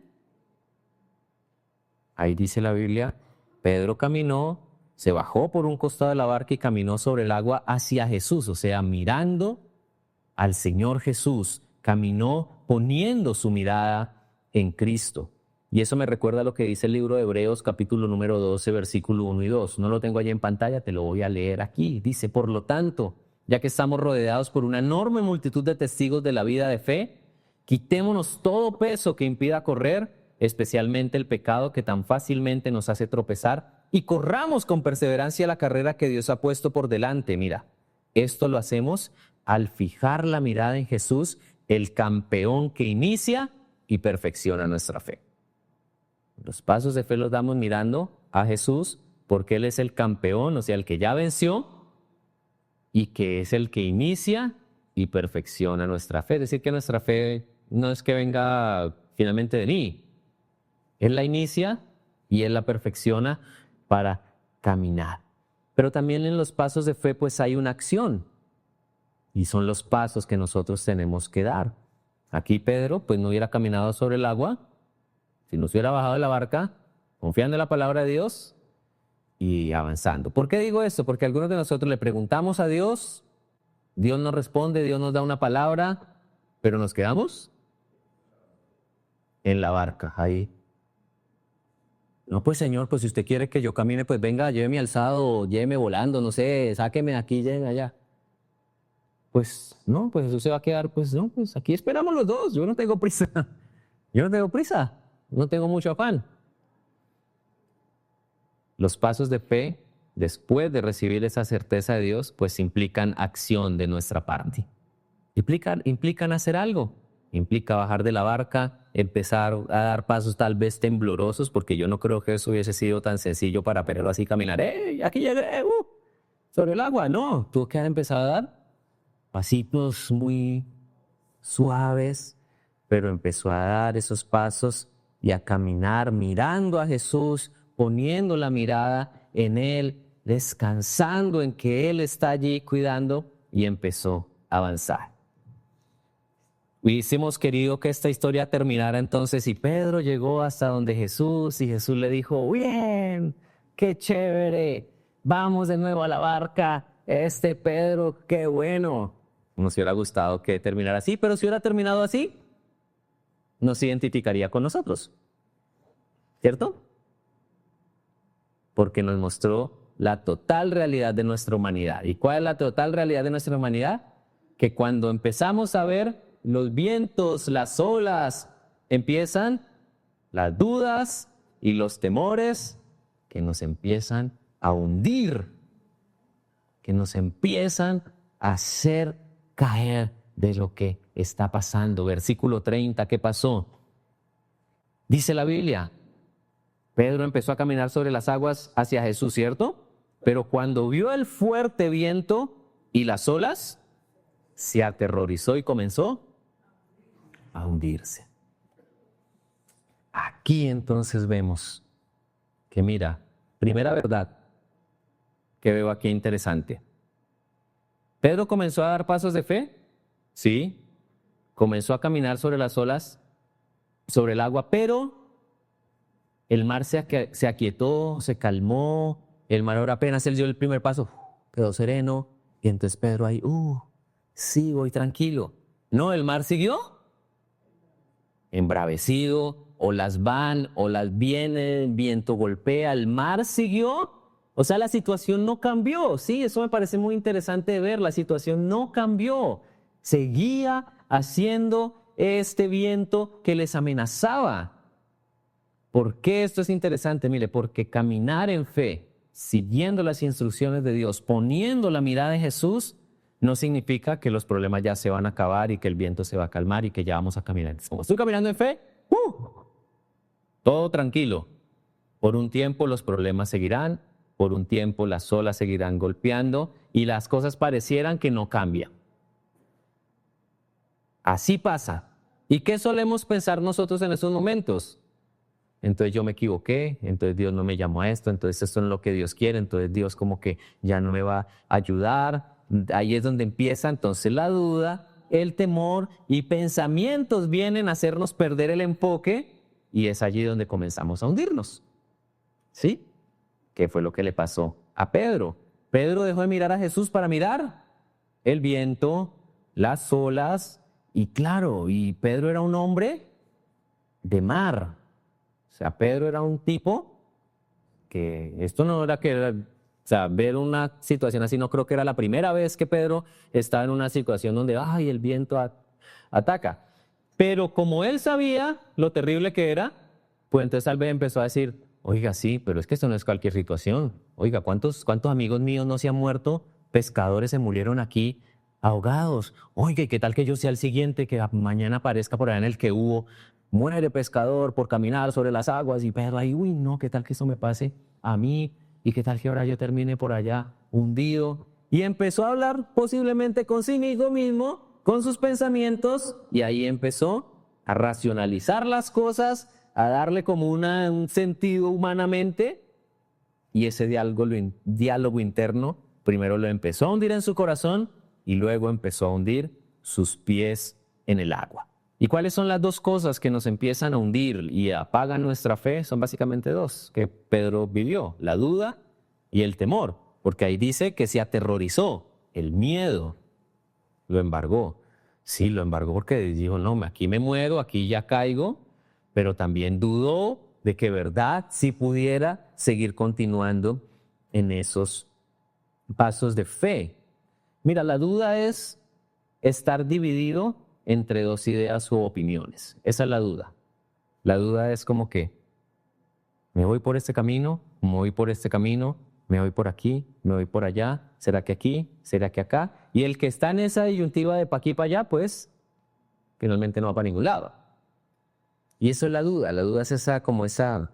Ahí dice la Biblia, Pedro caminó, se bajó por un costado de la barca y caminó sobre el agua hacia Jesús, o sea, mirando al Señor Jesús, caminó poniendo su mirada en Cristo. Y eso me recuerda a lo que dice el libro de Hebreos, capítulo número 12, versículo 1 y 2. No lo tengo allí en pantalla, te lo voy a leer aquí. Dice, por lo tanto, ya que estamos rodeados por una enorme multitud de testigos de la vida de fe, quitémonos todo peso que impida correr, especialmente el pecado que tan fácilmente nos hace tropezar, y corramos con perseverancia la carrera que Dios ha puesto por delante. Mira, esto lo hacemos al fijar la mirada en Jesús, el campeón que inicia y perfecciona nuestra fe. Los pasos de fe los damos mirando a Jesús porque Él es el campeón, o sea, el que ya venció y que es el que inicia y perfecciona nuestra fe. Es decir, que nuestra fe no es que venga finalmente de mí. Él la inicia y Él la perfecciona para caminar. Pero también en los pasos de fe pues hay una acción y son los pasos que nosotros tenemos que dar. Aquí Pedro pues no hubiera caminado sobre el agua si no se hubiera bajado de la barca, confiando en la palabra de Dios y avanzando. ¿Por qué digo esto? Porque algunos de nosotros le preguntamos a Dios, Dios nos responde, Dios nos da una palabra, pero nos quedamos en la barca ahí. No, pues Señor, pues si usted quiere que yo camine, pues venga, lléveme alzado, lléveme volando, no sé, sáqueme de aquí, lléveme allá. Pues no, pues Jesús se va a quedar, pues no, pues aquí esperamos los dos, yo no tengo prisa. Yo no tengo prisa, no tengo mucho afán. Los pasos de fe, después de recibir esa certeza de Dios, pues implican acción de nuestra parte. Implican hacer algo. Implica bajar de la barca, empezar a dar pasos tal vez temblorosos, porque yo no creo que eso hubiese sido tan sencillo para Pedro así caminar. Aquí llegué, sobre el agua. No, tuvo que haber empezado a dar pasitos muy suaves, pero empezó a dar esos pasos y a caminar mirando a Jesús, poniendo la mirada en Él, descansando en que Él está allí cuidando, y empezó a avanzar. Hubiésemos querido que esta historia terminara entonces y Pedro llegó hasta donde Jesús y Jesús le dijo, bien, qué chévere, vamos de nuevo a la barca, Pedro, qué bueno. Nos hubiera gustado que terminara así, pero si hubiera terminado así, nos identificaría con nosotros, ¿cierto? Porque nos mostró la total realidad de nuestra humanidad. ¿Y cuál es la total realidad de nuestra humanidad? Que cuando empezamos a ver los vientos, las olas, empiezan las dudas y los temores que nos empiezan a hundir, que nos empiezan a hacer caer de lo que está pasando. Versículo 30, ¿qué pasó? Dice la Biblia, Pedro empezó a caminar sobre las aguas hacia Jesús, ¿cierto? Pero cuando vio el fuerte viento y las olas, se aterrorizó y comenzó a hundirse. Aquí entonces vemos que mira, primera verdad que veo aquí interesante. Pedro comenzó a dar pasos de fe, sí, comenzó a caminar sobre las olas, sobre el agua, pero el mar se aquietó, se calmó, el mar ahora apenas él dio el primer paso, quedó sereno, y entonces Pedro ahí, sí, voy tranquilo. No, el mar siguió embravecido, olas van, olas vienen, viento golpea, el mar siguió. O sea, la situación no cambió, sí, eso me parece muy interesante de ver, la situación no cambió, seguía haciendo este viento que les amenazaba. ¿Por qué esto es interesante? Mire, porque caminar en fe, siguiendo las instrucciones de Dios, poniendo la mirada en Jesús, no significa que los problemas ya se van a acabar y que el viento se va a calmar y que ya vamos a caminar. Como estoy caminando en fe, todo tranquilo. Por un tiempo los problemas seguirán, por un tiempo las olas seguirán golpeando y las cosas parecieran que no cambian. Así pasa. ¿Y qué solemos pensar nosotros en esos momentos? Entonces yo me equivoqué, entonces Dios no me llamó a esto, entonces esto no es lo que Dios quiere, entonces Dios como que ya no me va a ayudar. Ahí es donde empieza entonces la duda, el temor y pensamientos vienen a hacernos perder el enfoque y es allí donde comenzamos a hundirnos. ¿Sí? ¿Qué fue lo que le pasó a Pedro? Pedro dejó de mirar a Jesús para mirar el viento, las olas y claro, y Pedro era un hombre de mar. O sea, Pedro era un tipo que esto no era que era, o sea, ver una situación así, no creo que era la primera vez que Pedro estaba en una situación donde, ay, el viento ataca. Pero como él sabía lo terrible que era, pues entonces tal vez empezó a decir, oiga, sí, pero es que esto no es cualquier situación. Oiga, ¿cuántos amigos míos no se han muerto? Pescadores se murieron aquí ahogados. Oiga, ¿y qué tal que yo sea el siguiente que mañana aparezca por allá en el que hubo? Muere pescador por caminar sobre las aguas y Pedro ahí, uy, no, ¿qué tal que eso me pase a mí? ¿Y qué tal que ahora yo termine por allá hundido? Y empezó a hablar posiblemente consigo mismo, con sus pensamientos, y ahí empezó a racionalizar las cosas, a darle como un sentido humanamente, y ese diálogo interno primero lo empezó a hundir en su corazón y luego empezó a hundir sus pies en el agua. ¿Y cuáles son las dos cosas que nos empiezan a hundir y apagan nuestra fe? Son básicamente dos que Pedro vivió, la duda y el temor, porque ahí dice que se aterrorizó, el miedo lo embargó. Sí, lo embargó porque dijo, no, aquí me muero, aquí ya caigo, pero también dudó de que verdad sí pudiera seguir continuando en esos pasos de fe. Mira, la duda es estar dividido entre dos ideas u opiniones. Esa es la duda. La duda es como que me voy por este camino, me voy por este camino, me voy por aquí, me voy por allá, ¿será que aquí? ¿Será que acá? Y el que está en esa disyuntiva de pa' aquí para allá, pues finalmente no va para ningún lado. Y eso es la duda es esa como esa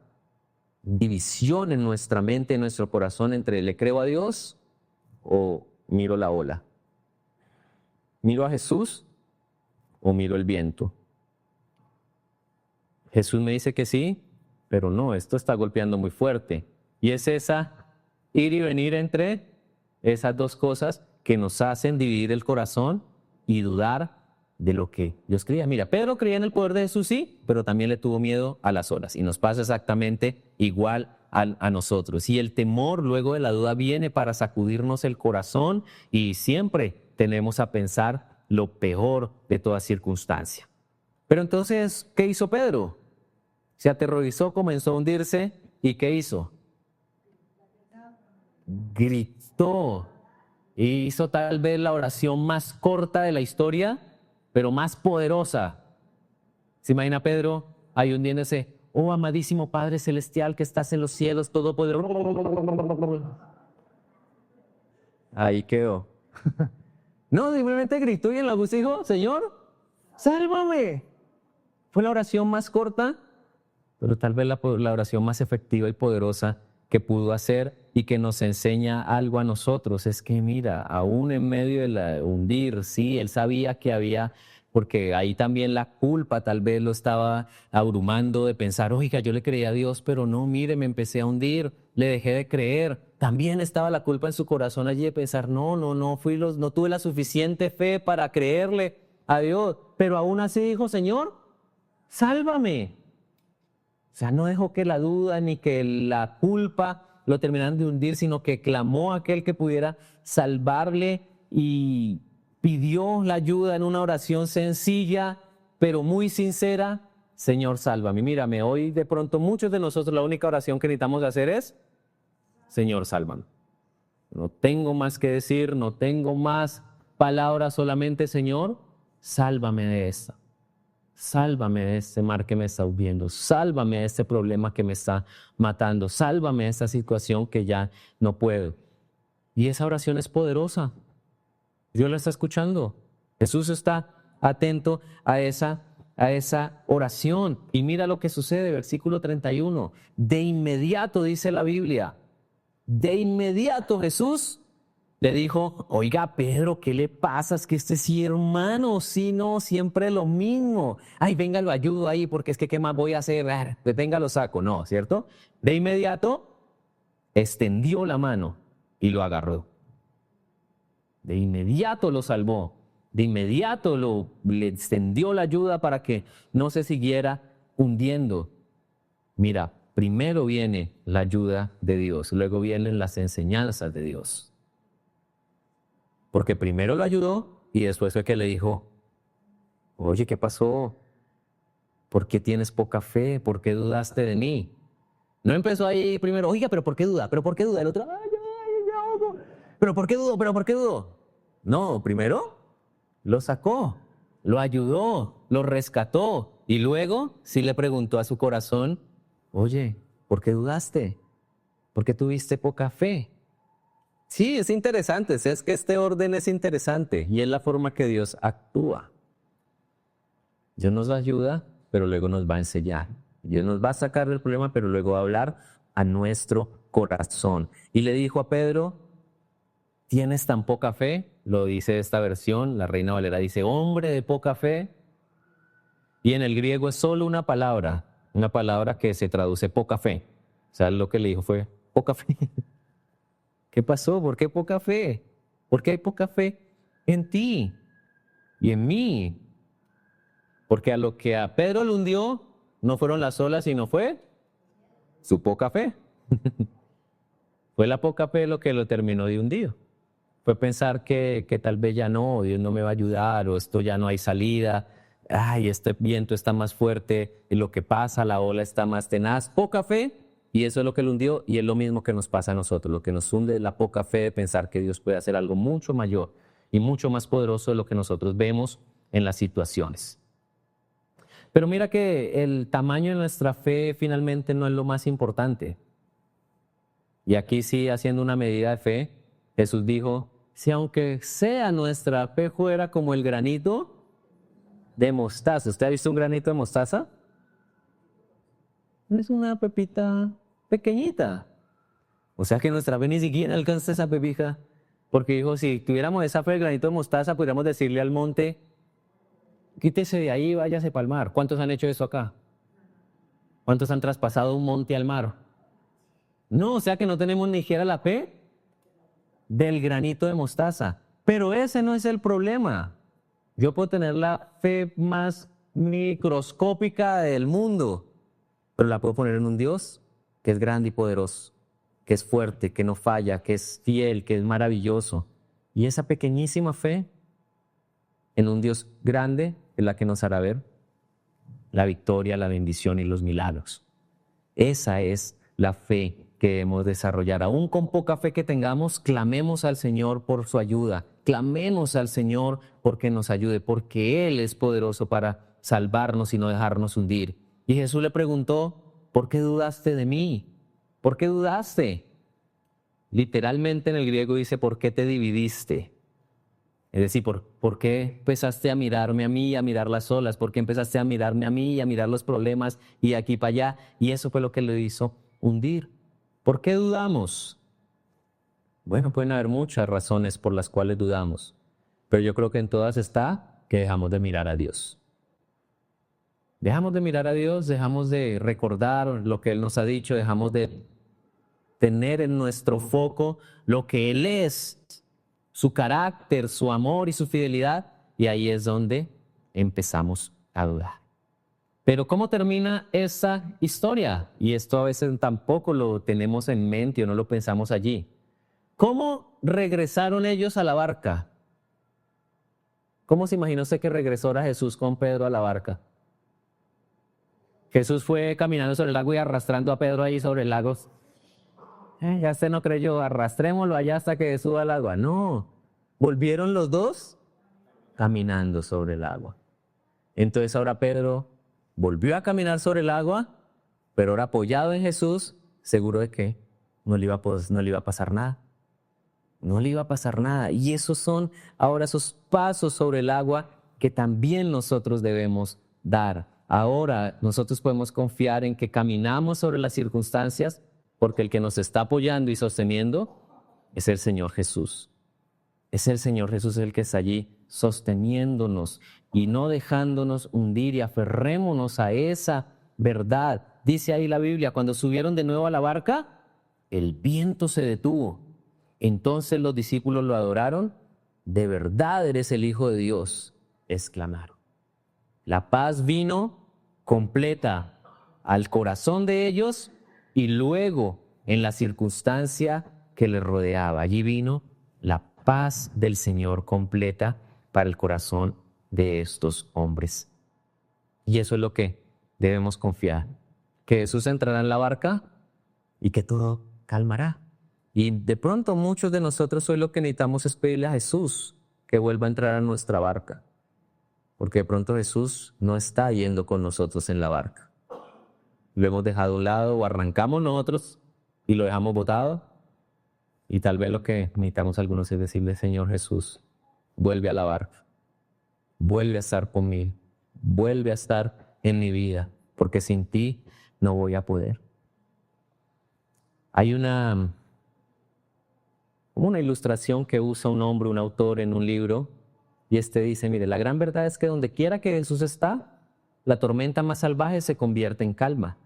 división en nuestra mente, en nuestro corazón entre le creo a Dios o miro la ola. ¿Miro a Jesús o miro el viento? Jesús me dice que sí, pero no, esto está golpeando muy fuerte. Y es esa ir y venir entre esas dos cosas que nos hacen dividir el corazón y dudar de lo que Dios creía. Mira, Pedro creía en el poder de Jesús, sí, pero también le tuvo miedo a las olas. Y nos pasa exactamente igual a nosotros. Y el temor luego de la duda viene para sacudirnos el corazón y siempre tenemos a pensar lo peor de toda circunstancia. Pero entonces, ¿qué hizo Pedro? Se aterrorizó, comenzó a hundirse. ¿Y qué hizo? Gritó. Y hizo tal vez la oración más corta de la historia, pero más poderosa. ¿Se imagina Pedro ahí hundiéndose? Oh, amadísimo Padre Celestial que estás en los cielos, todopoderoso. Ahí quedó. No, simplemente gritó y en la angustia dijo, Señor, sálvame. Fue la oración más corta, pero tal vez la oración más efectiva y poderosa que pudo hacer y que nos enseña algo a nosotros. Es que mira, aún en medio de la hundir, sí, él sabía que había, porque ahí también la culpa tal vez lo estaba abrumando de pensar, oiga, yo le creía a Dios, pero no, mire, me empecé a hundir, le dejé de creer. También estaba la culpa en su corazón allí de pensar, no tuve la suficiente fe para creerle a Dios, pero aún así dijo, Señor, sálvame. O sea, no dejó que la duda ni que la culpa lo terminaran de hundir, sino que clamó a aquel que pudiera salvarle y pidió la ayuda en una oración sencilla, pero muy sincera. Señor, sálvame. Mírame, hoy de pronto muchos de nosotros la única oración que necesitamos hacer es, Señor, sálvame. No tengo más que decir, no tengo más palabras, solamente, Señor, sálvame de esta. Sálvame de este mar que me está hundiendo, sálvame de este problema que me está matando, sálvame de esta situación que ya no puedo. Y esa oración es poderosa. Dios la está escuchando. Jesús está atento a esa oración. Y mira lo que sucede, versículo 31. De inmediato, dice la Biblia, de inmediato Jesús le dijo, oiga, Pedro, ¿qué le pasa? Es que sí, hermano, sí, no, siempre lo mismo. Ay, venga, lo ayudo ahí, porque es que, ¿qué más voy a hacer? Pues venga, lo saco. No, ¿cierto? De inmediato, extendió la mano y lo agarró. De inmediato lo salvó. De inmediato le extendió la ayuda para que no se siguiera hundiendo. Mira, primero viene la ayuda de Dios, luego vienen las enseñanzas de Dios. Porque primero lo ayudó y después fue que le dijo, oye, ¿qué pasó? ¿Por qué tienes poca fe? ¿Por qué dudaste de mí? No empezó ahí primero, oiga, ¿pero por qué duda? ¿Pero por qué duda? El otro, ¿pero por qué dudo? ¿Pero por qué dudo? No, primero lo sacó, lo ayudó, lo rescató y luego sí le preguntó a su corazón, oye, ¿por qué dudaste? ¿Por qué tuviste poca fe? Sí, es interesante, es que este orden es interesante y es la forma que Dios actúa. Dios nos ayuda, pero luego nos va a enseñar. Dios nos va a sacar del problema, pero luego va a hablar a nuestro corazón. Y le dijo a Pedro, ¿tienes tan poca fe? Lo dice esta versión, la Reina Valera dice, hombre de poca fe. Y en el griego es solo una palabra que se traduce poca fe. O sea, lo que le dijo fue poca fe. ¿Qué pasó? ¿Por qué poca fe? ¿Por qué hay poca fe en ti y en mí? Porque a lo que a Pedro le hundió no fueron las olas, sino fue su poca fe. Fue la poca fe lo que lo terminó de hundir. Fue pensar que tal vez ya no, Dios no me va a ayudar, o esto ya no hay salida. Ay, este viento está más fuerte, y lo que pasa, la ola está más tenaz. Poca fe. Y eso es lo que lo hundió y es lo mismo que nos pasa a nosotros. Lo que nos hunde es la poca fe de pensar que Dios puede hacer algo mucho mayor y mucho más poderoso de lo que nosotros vemos en las situaciones. Pero mira que el tamaño de nuestra fe finalmente no es lo más importante. Y aquí sí, haciendo una medida de fe, Jesús dijo, si aunque sea nuestra fe fuera como el granito de mostaza. ¿Usted ha visto un granito de mostaza? Es una pepita pequeñita. O sea que nuestra fe ni siquiera alcanza esa pepija. Porque dijo, si tuviéramos esa fe del granito de mostaza, podríamos decirle al monte, quítese de ahí, váyase para el mar. ¿Cuántos han hecho eso acá? ¿Cuántos han traspasado un monte al mar? No, o sea que no tenemos ni siquiera la fe del granito de mostaza. Pero ese no es el problema. Yo puedo tener la fe más microscópica del mundo, pero la puedo poner en un Dios que es grande y poderoso, que es fuerte, que no falla, que es fiel, que es maravilloso. Y esa pequeñísima fe en un Dios grande es la que nos hará ver la victoria, la bendición y los milagros. Esa es la fe que debemos desarrollar. Aún con poca fe que tengamos, clamemos al Señor por su ayuda. Clamemos al Señor porque nos ayude, porque Él es poderoso para salvarnos y no dejarnos hundir. Y Jesús le preguntó, ¿por qué dudaste de mí? ¿Por qué dudaste? Literalmente en el griego dice, ¿por qué te dividiste? Es decir, ¿por qué empezaste a mirarme a mí y a mirar las olas? ¿Por qué empezaste a mirarme a mí y a mirar los problemas y de aquí para allá? Y eso fue lo que lo hizo hundir. ¿Por qué dudamos? Bueno, pueden haber muchas razones por las cuales dudamos, pero yo creo que en todas está que dejamos de mirar a Dios. Dejamos de mirar a Dios, dejamos de recordar lo que Él nos ha dicho, dejamos de tener en nuestro foco lo que Él es, su carácter, su amor y su fidelidad, y ahí es donde empezamos a dudar. Pero ¿cómo termina esa historia? Y esto a veces tampoco lo tenemos en mente o no lo pensamos allí. ¿Cómo regresaron ellos a la barca? ¿Cómo se imaginó usted que regresó a Jesús con Pedro a la barca? Jesús fue caminando sobre el lago y arrastrando a Pedro ahí sobre el lago. Ya usted no creyó, arrastrémoslo allá hasta que suba al agua. No, volvieron los dos caminando sobre el agua. Entonces ahora Pedro volvió a caminar sobre el agua, pero ahora apoyado en Jesús, seguro de que no le iba a pasar nada. No le iba a pasar nada. Y esos son ahora esos pasos sobre el agua que también nosotros debemos dar. Ahora nosotros podemos confiar en que caminamos sobre las circunstancias porque el que nos está apoyando y sosteniendo es el Señor Jesús. Es el Señor Jesús el que está allí sosteniéndonos y no dejándonos hundir, y aferrémonos a esa verdad. Dice ahí la Biblia, cuando subieron de nuevo a la barca, el viento se detuvo. Entonces los discípulos lo adoraron. De verdad eres el Hijo de Dios, exclamaron. La paz vino completa al corazón de ellos y luego en la circunstancia que les rodeaba. Allí vino la paz del Señor completa para el corazón de estos hombres. Y eso es lo que debemos confiar, que Jesús entrará en la barca y que todo calmará. Y de pronto muchos de nosotros hoy lo que necesitamos es pedirle a Jesús que vuelva a entrar a nuestra barca, porque de pronto Jesús no está yendo con nosotros en la barca. Lo hemos dejado a un lado o arrancamos nosotros y lo dejamos botado. Y tal vez lo que necesitamos algunos es decirle, Señor Jesús, vuelve a la barca, vuelve a estar conmigo, vuelve a estar en mi vida, porque sin ti no voy a poder. Hay una ilustración que usa un hombre, un autor en un libro, y dice, mire, la gran verdad es que donde quiera que Jesús está, la tormenta más salvaje se convierte en calma.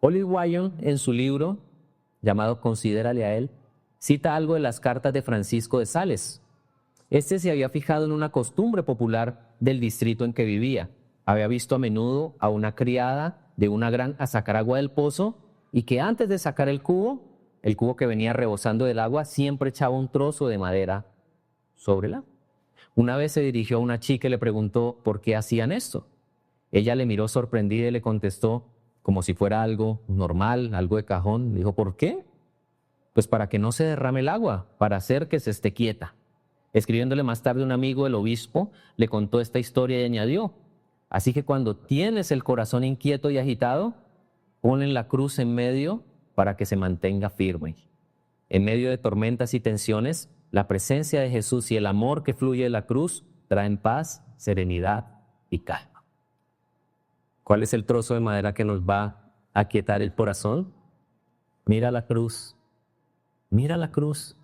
Oliver Wyman, en su libro llamado Considérale a él, cita algo de las cartas de Francisco de Sales. Se había fijado en una costumbre popular del distrito en que vivía. Había visto a menudo a una criada de una gran a sacar agua del pozo y que antes de sacar el cubo que venía rebosando del agua, siempre echaba un trozo de madera sobre el agua. Una vez se dirigió a una chica y le preguntó por qué hacían esto. Ella le miró sorprendida y le contestó como si fuera algo normal, algo de cajón. Le dijo, ¿por qué? Pues para que no se derrame el agua, para hacer que se esté quieta. Escribiéndole más tarde un amigo del obispo, le contó esta historia y añadió, así que cuando tienes el corazón inquieto y agitado, ponle la cruz en medio para que se mantenga firme. En medio de tormentas y tensiones, la presencia de Jesús y el amor que fluye de la cruz traen paz, serenidad y calma. ¿Cuál es el trozo de madera que nos va a aquietar el corazón? Mira la cruz. Mira la cruz.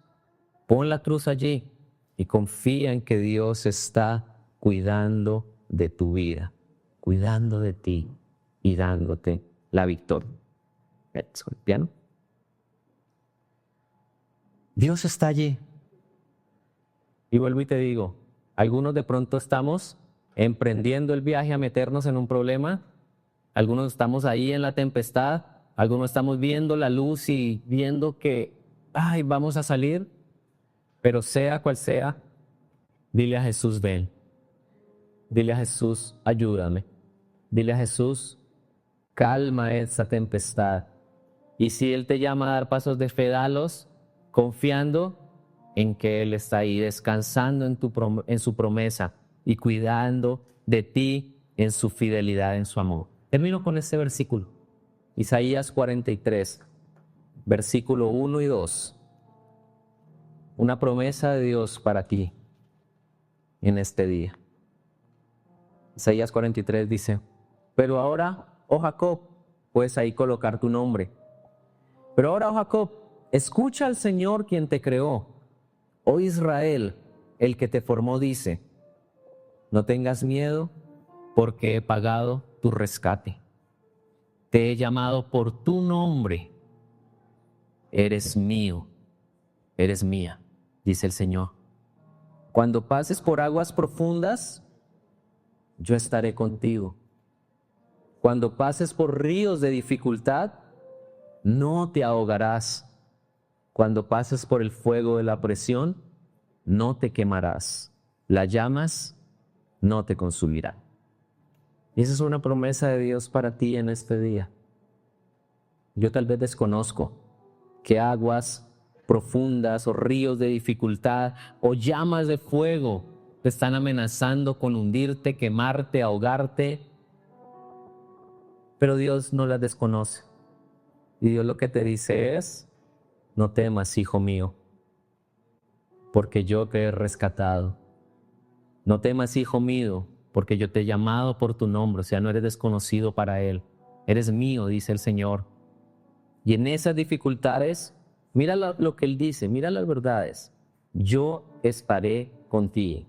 Pon la cruz allí y confía en que Dios está cuidando de tu vida, cuidando de ti y dándote la victoria. Eso, el piano. Dios está allí. Y vuelvo y te digo, algunos de pronto estamos emprendiendo el viaje a meternos en un problema, algunos estamos ahí en la tempestad, algunos estamos viendo la luz y viendo que, ay, vamos a salir, pero sea cual sea, dile a Jesús, ven. Dile a Jesús, ayúdame. Dile a Jesús, calma esa tempestad. Y si Él te llama a dar pasos de fe, dalos, confiando en que Él está ahí, descansando en su promesa y cuidando de ti en su fidelidad, en su amor. Termino con este versículo. Isaías 43, versículo 1 y 2. Una promesa de Dios para ti en este día. Isaías 43 dice, pero ahora, oh Jacob, puedes ahí colocar tu nombre. Pero ahora, oh Jacob, escucha al Señor quien te creó. Oh Israel, el que te formó dice, no tengas miedo porque he pagado tu rescate. Te he llamado por tu nombre. Eres mío, eres mía, dice el Señor. Cuando pases por aguas profundas, yo estaré contigo. Cuando pases por ríos de dificultad, no te ahogarás. Cuando pases por el fuego de la presión, no te quemarás. Las llamas no te consumirán. Y esa es una promesa de Dios para ti en este día. Yo tal vez desconozco qué aguas profundas o ríos de dificultad o llamas de fuego te están amenazando con hundirte, quemarte, ahogarte. Pero Dios no las desconoce. Y Dios lo que te dice es, no temas, hijo mío, porque yo te he rescatado. No temas, hijo mío, porque yo te he llamado por tu nombre, o sea, no eres desconocido para Él. Eres mío, dice el Señor. Y en esas dificultades, mira lo que Él dice, mira las verdades. Yo estaré contigo.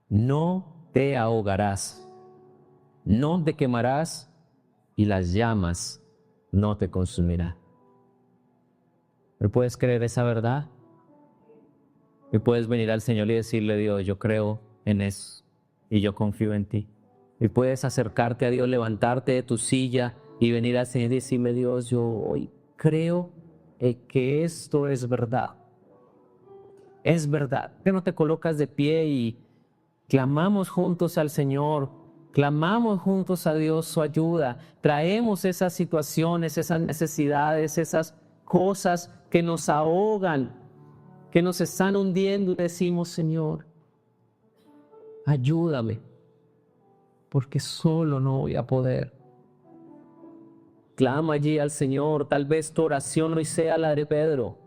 No te ahogarás, no te quemarás y las llamas no te consumirán. ¿Me puedes creer esa verdad? Y puedes venir al Señor y decirle, Dios, yo creo en eso y yo confío en ti. Y puedes acercarte a Dios, levantarte de tu silla y venir al Señor y decirle, Dios, yo hoy creo que esto es verdad. Es verdad. ¿Por qué no te colocas de pie y clamamos juntos al Señor? Clamamos juntos a Dios su ayuda. Traemos esas situaciones, esas necesidades, esas cosas que nos ahogan, que nos están hundiendo y decimos, Señor, ayúdame, porque solo no voy a poder. Clama allí al Señor, tal vez tu oración hoy sea la de Pedro,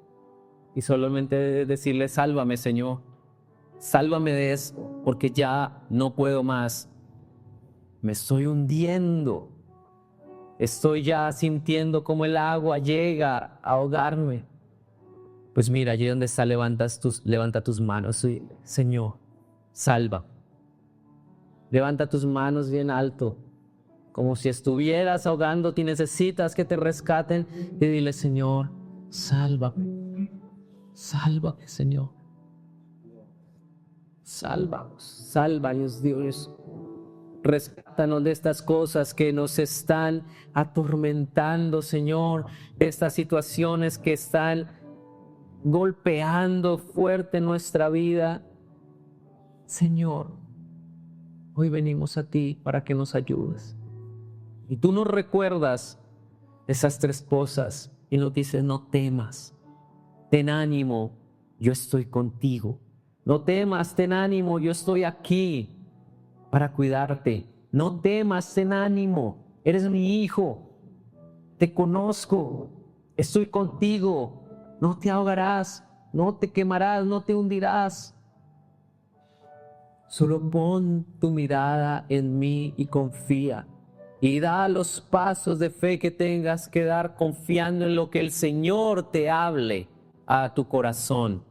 y solamente decirle, sálvame, Señor, sálvame de eso, porque ya no puedo más. Me estoy hundiendo, estoy ya sintiendo como el agua llega a ahogarme. Pues mira, allí donde está, levanta tus manos y Señor, salva. Levanta tus manos bien alto, como si estuvieras ahogándote y necesitas que te rescaten. Y dile, Señor, sálvame. Sálvame, Señor. Sálvanos, Dios. Rescátanos de estas cosas que nos están atormentando, Señor. De estas situaciones que están golpeando fuerte nuestra vida. Señor, hoy venimos a ti para que nos ayudes. Y tú nos recuerdas esas tres cosas y nos dices, no temas, ten ánimo, yo estoy contigo. No temas, ten ánimo, yo estoy aquí para cuidarte. No temas, ten ánimo, eres mi hijo, te conozco, estoy contigo. No te ahogarás, no te quemarás, no te hundirás. Solo pon tu mirada en mí y confía. Y da los pasos de fe que tengas que dar confiando en lo que el Señor te hable a tu corazón.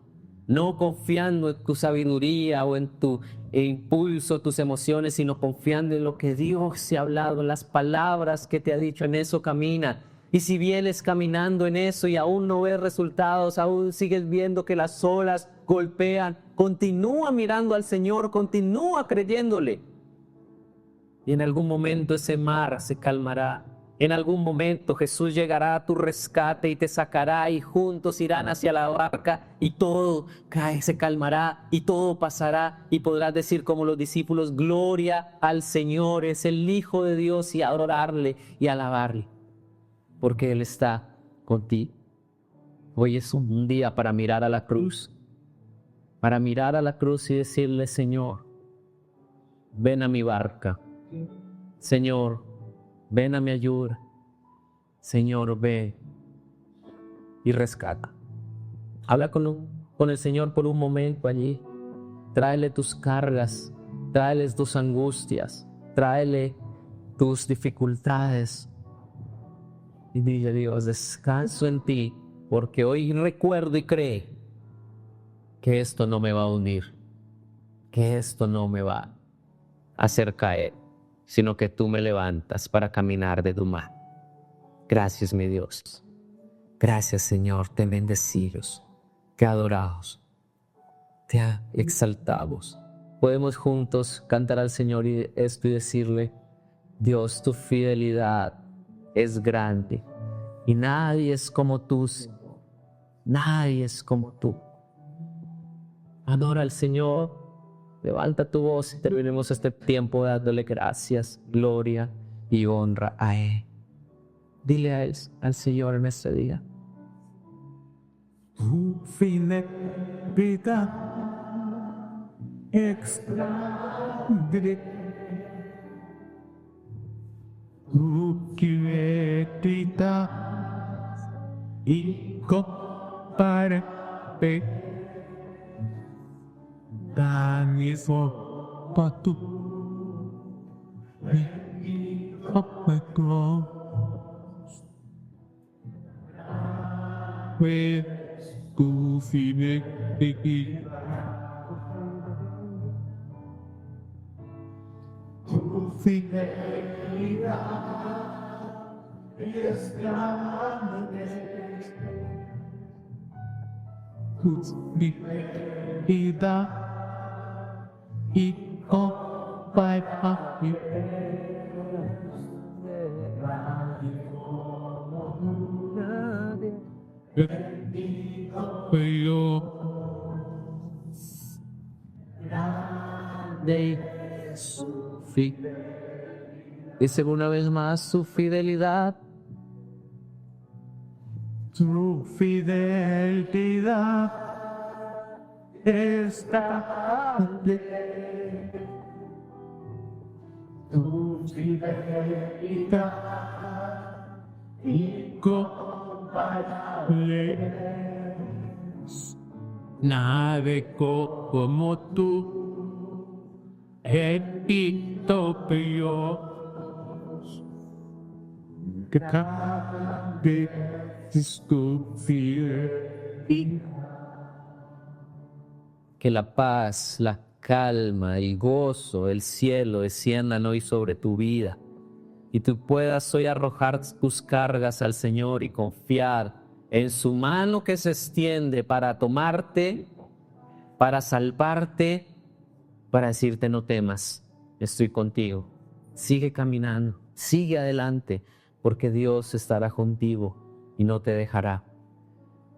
no confiando en tu sabiduría o en tu impulso, tus emociones, sino confiando en lo que Dios te ha hablado, en las palabras que te ha dicho. En eso camina. Y si vienes caminando en eso y aún no ves resultados, aún sigues viendo que las olas golpean, continúa mirando al Señor, continúa creyéndole. Y en algún momento ese mar se calmará. En algún momento Jesús llegará a tu rescate y te sacará, y juntos irán hacia la barca y todo se calmará y todo pasará, y podrás decir como los discípulos: gloria al Señor, es el Hijo de Dios, y adorarle y alabarle, porque Él está contigo. Hoy es un día para mirar a la cruz, y decirle: Señor, ven a mi barca. Señor, ven a mi ayuda. Señor, ve y rescata. Habla con el Señor por un momento allí. Tráele tus cargas, tráele tus angustias, tráele tus dificultades. Y dile: Dios, descanso en ti, porque hoy recuerdo y creo que esto no me va a unir, que esto no me va a hacer caer, sino que tú me levantas para caminar de tu mano. Gracias, mi Dios. Gracias, Señor. Te bendecimos, te adoramos, te exaltamos. Podemos juntos cantar al Señor esto y decirle: Dios, tu fidelidad es grande y nadie es como tú. Nadie es como tú. Adora al Señor. Levanta tu voz y terminemos este tiempo dándole gracias, gloria y honra a Él. Dile a Él, al Señor, en este día: tu fidelidad es grande, tu fidelidad incomparable. Nadie es como tú, pues tu fidelidad, es grande, tu fidelidad incomparable. Bendito de su fidelidad. Dice una vez más: su fidelidad. Tu fidelidad es grande, tu fidelidad incomparable. Nadie como tú, bendito Dios, grande es tu fidelidad. Que la paz, la calma, el gozo, el cielo desciendan hoy sobre tu vida, y tú puedas hoy arrojar tus cargas al Señor y confiar en su mano que se extiende para tomarte, para salvarte, para decirte: no temas, estoy contigo. Sigue caminando, sigue adelante, porque Dios estará contigo y no te dejará.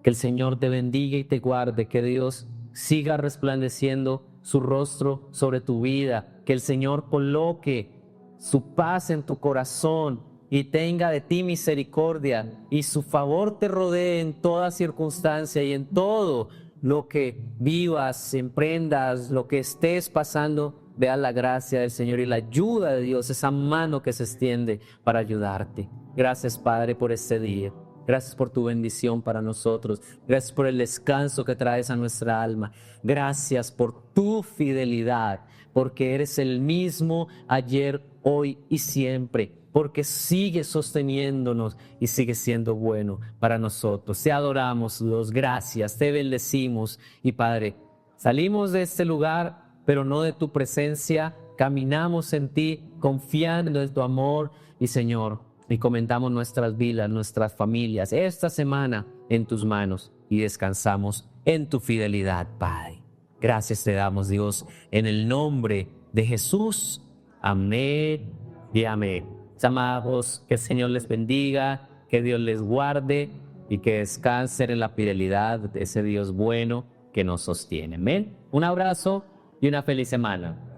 Que el Señor te bendiga y te guarde, que Dios siga resplandeciendo su rostro sobre tu vida, que el Señor coloque su paz en tu corazón y tenga de ti misericordia, y su favor te rodee en toda circunstancia y en todo lo que vivas, emprendas, lo que estés pasando. Vea la gracia del Señor y la ayuda de Dios, esa mano que se extiende para ayudarte. Gracias, Padre, por este día. Gracias por tu bendición para nosotros. Gracias por el descanso que traes a nuestra alma. Gracias por tu fidelidad, porque eres el mismo ayer, hoy y siempre, porque sigue sosteniéndonos y sigue siendo bueno para nosotros. Te adoramos, Dios, gracias, te bendecimos. Y Padre, salimos de este lugar, pero no de tu presencia. Caminamos en ti, confiando en tu amor. Y Señor, y comentamos nuestras vidas, nuestras familias, esta semana en tus manos, y descansamos en tu fidelidad, Padre. Gracias te damos, Dios, en el nombre de Jesús. Amén y amén. Amados, que el Señor les bendiga, que Dios les guarde y que descansen en la fidelidad de ese Dios bueno que nos sostiene. Amén. Un abrazo y una feliz semana.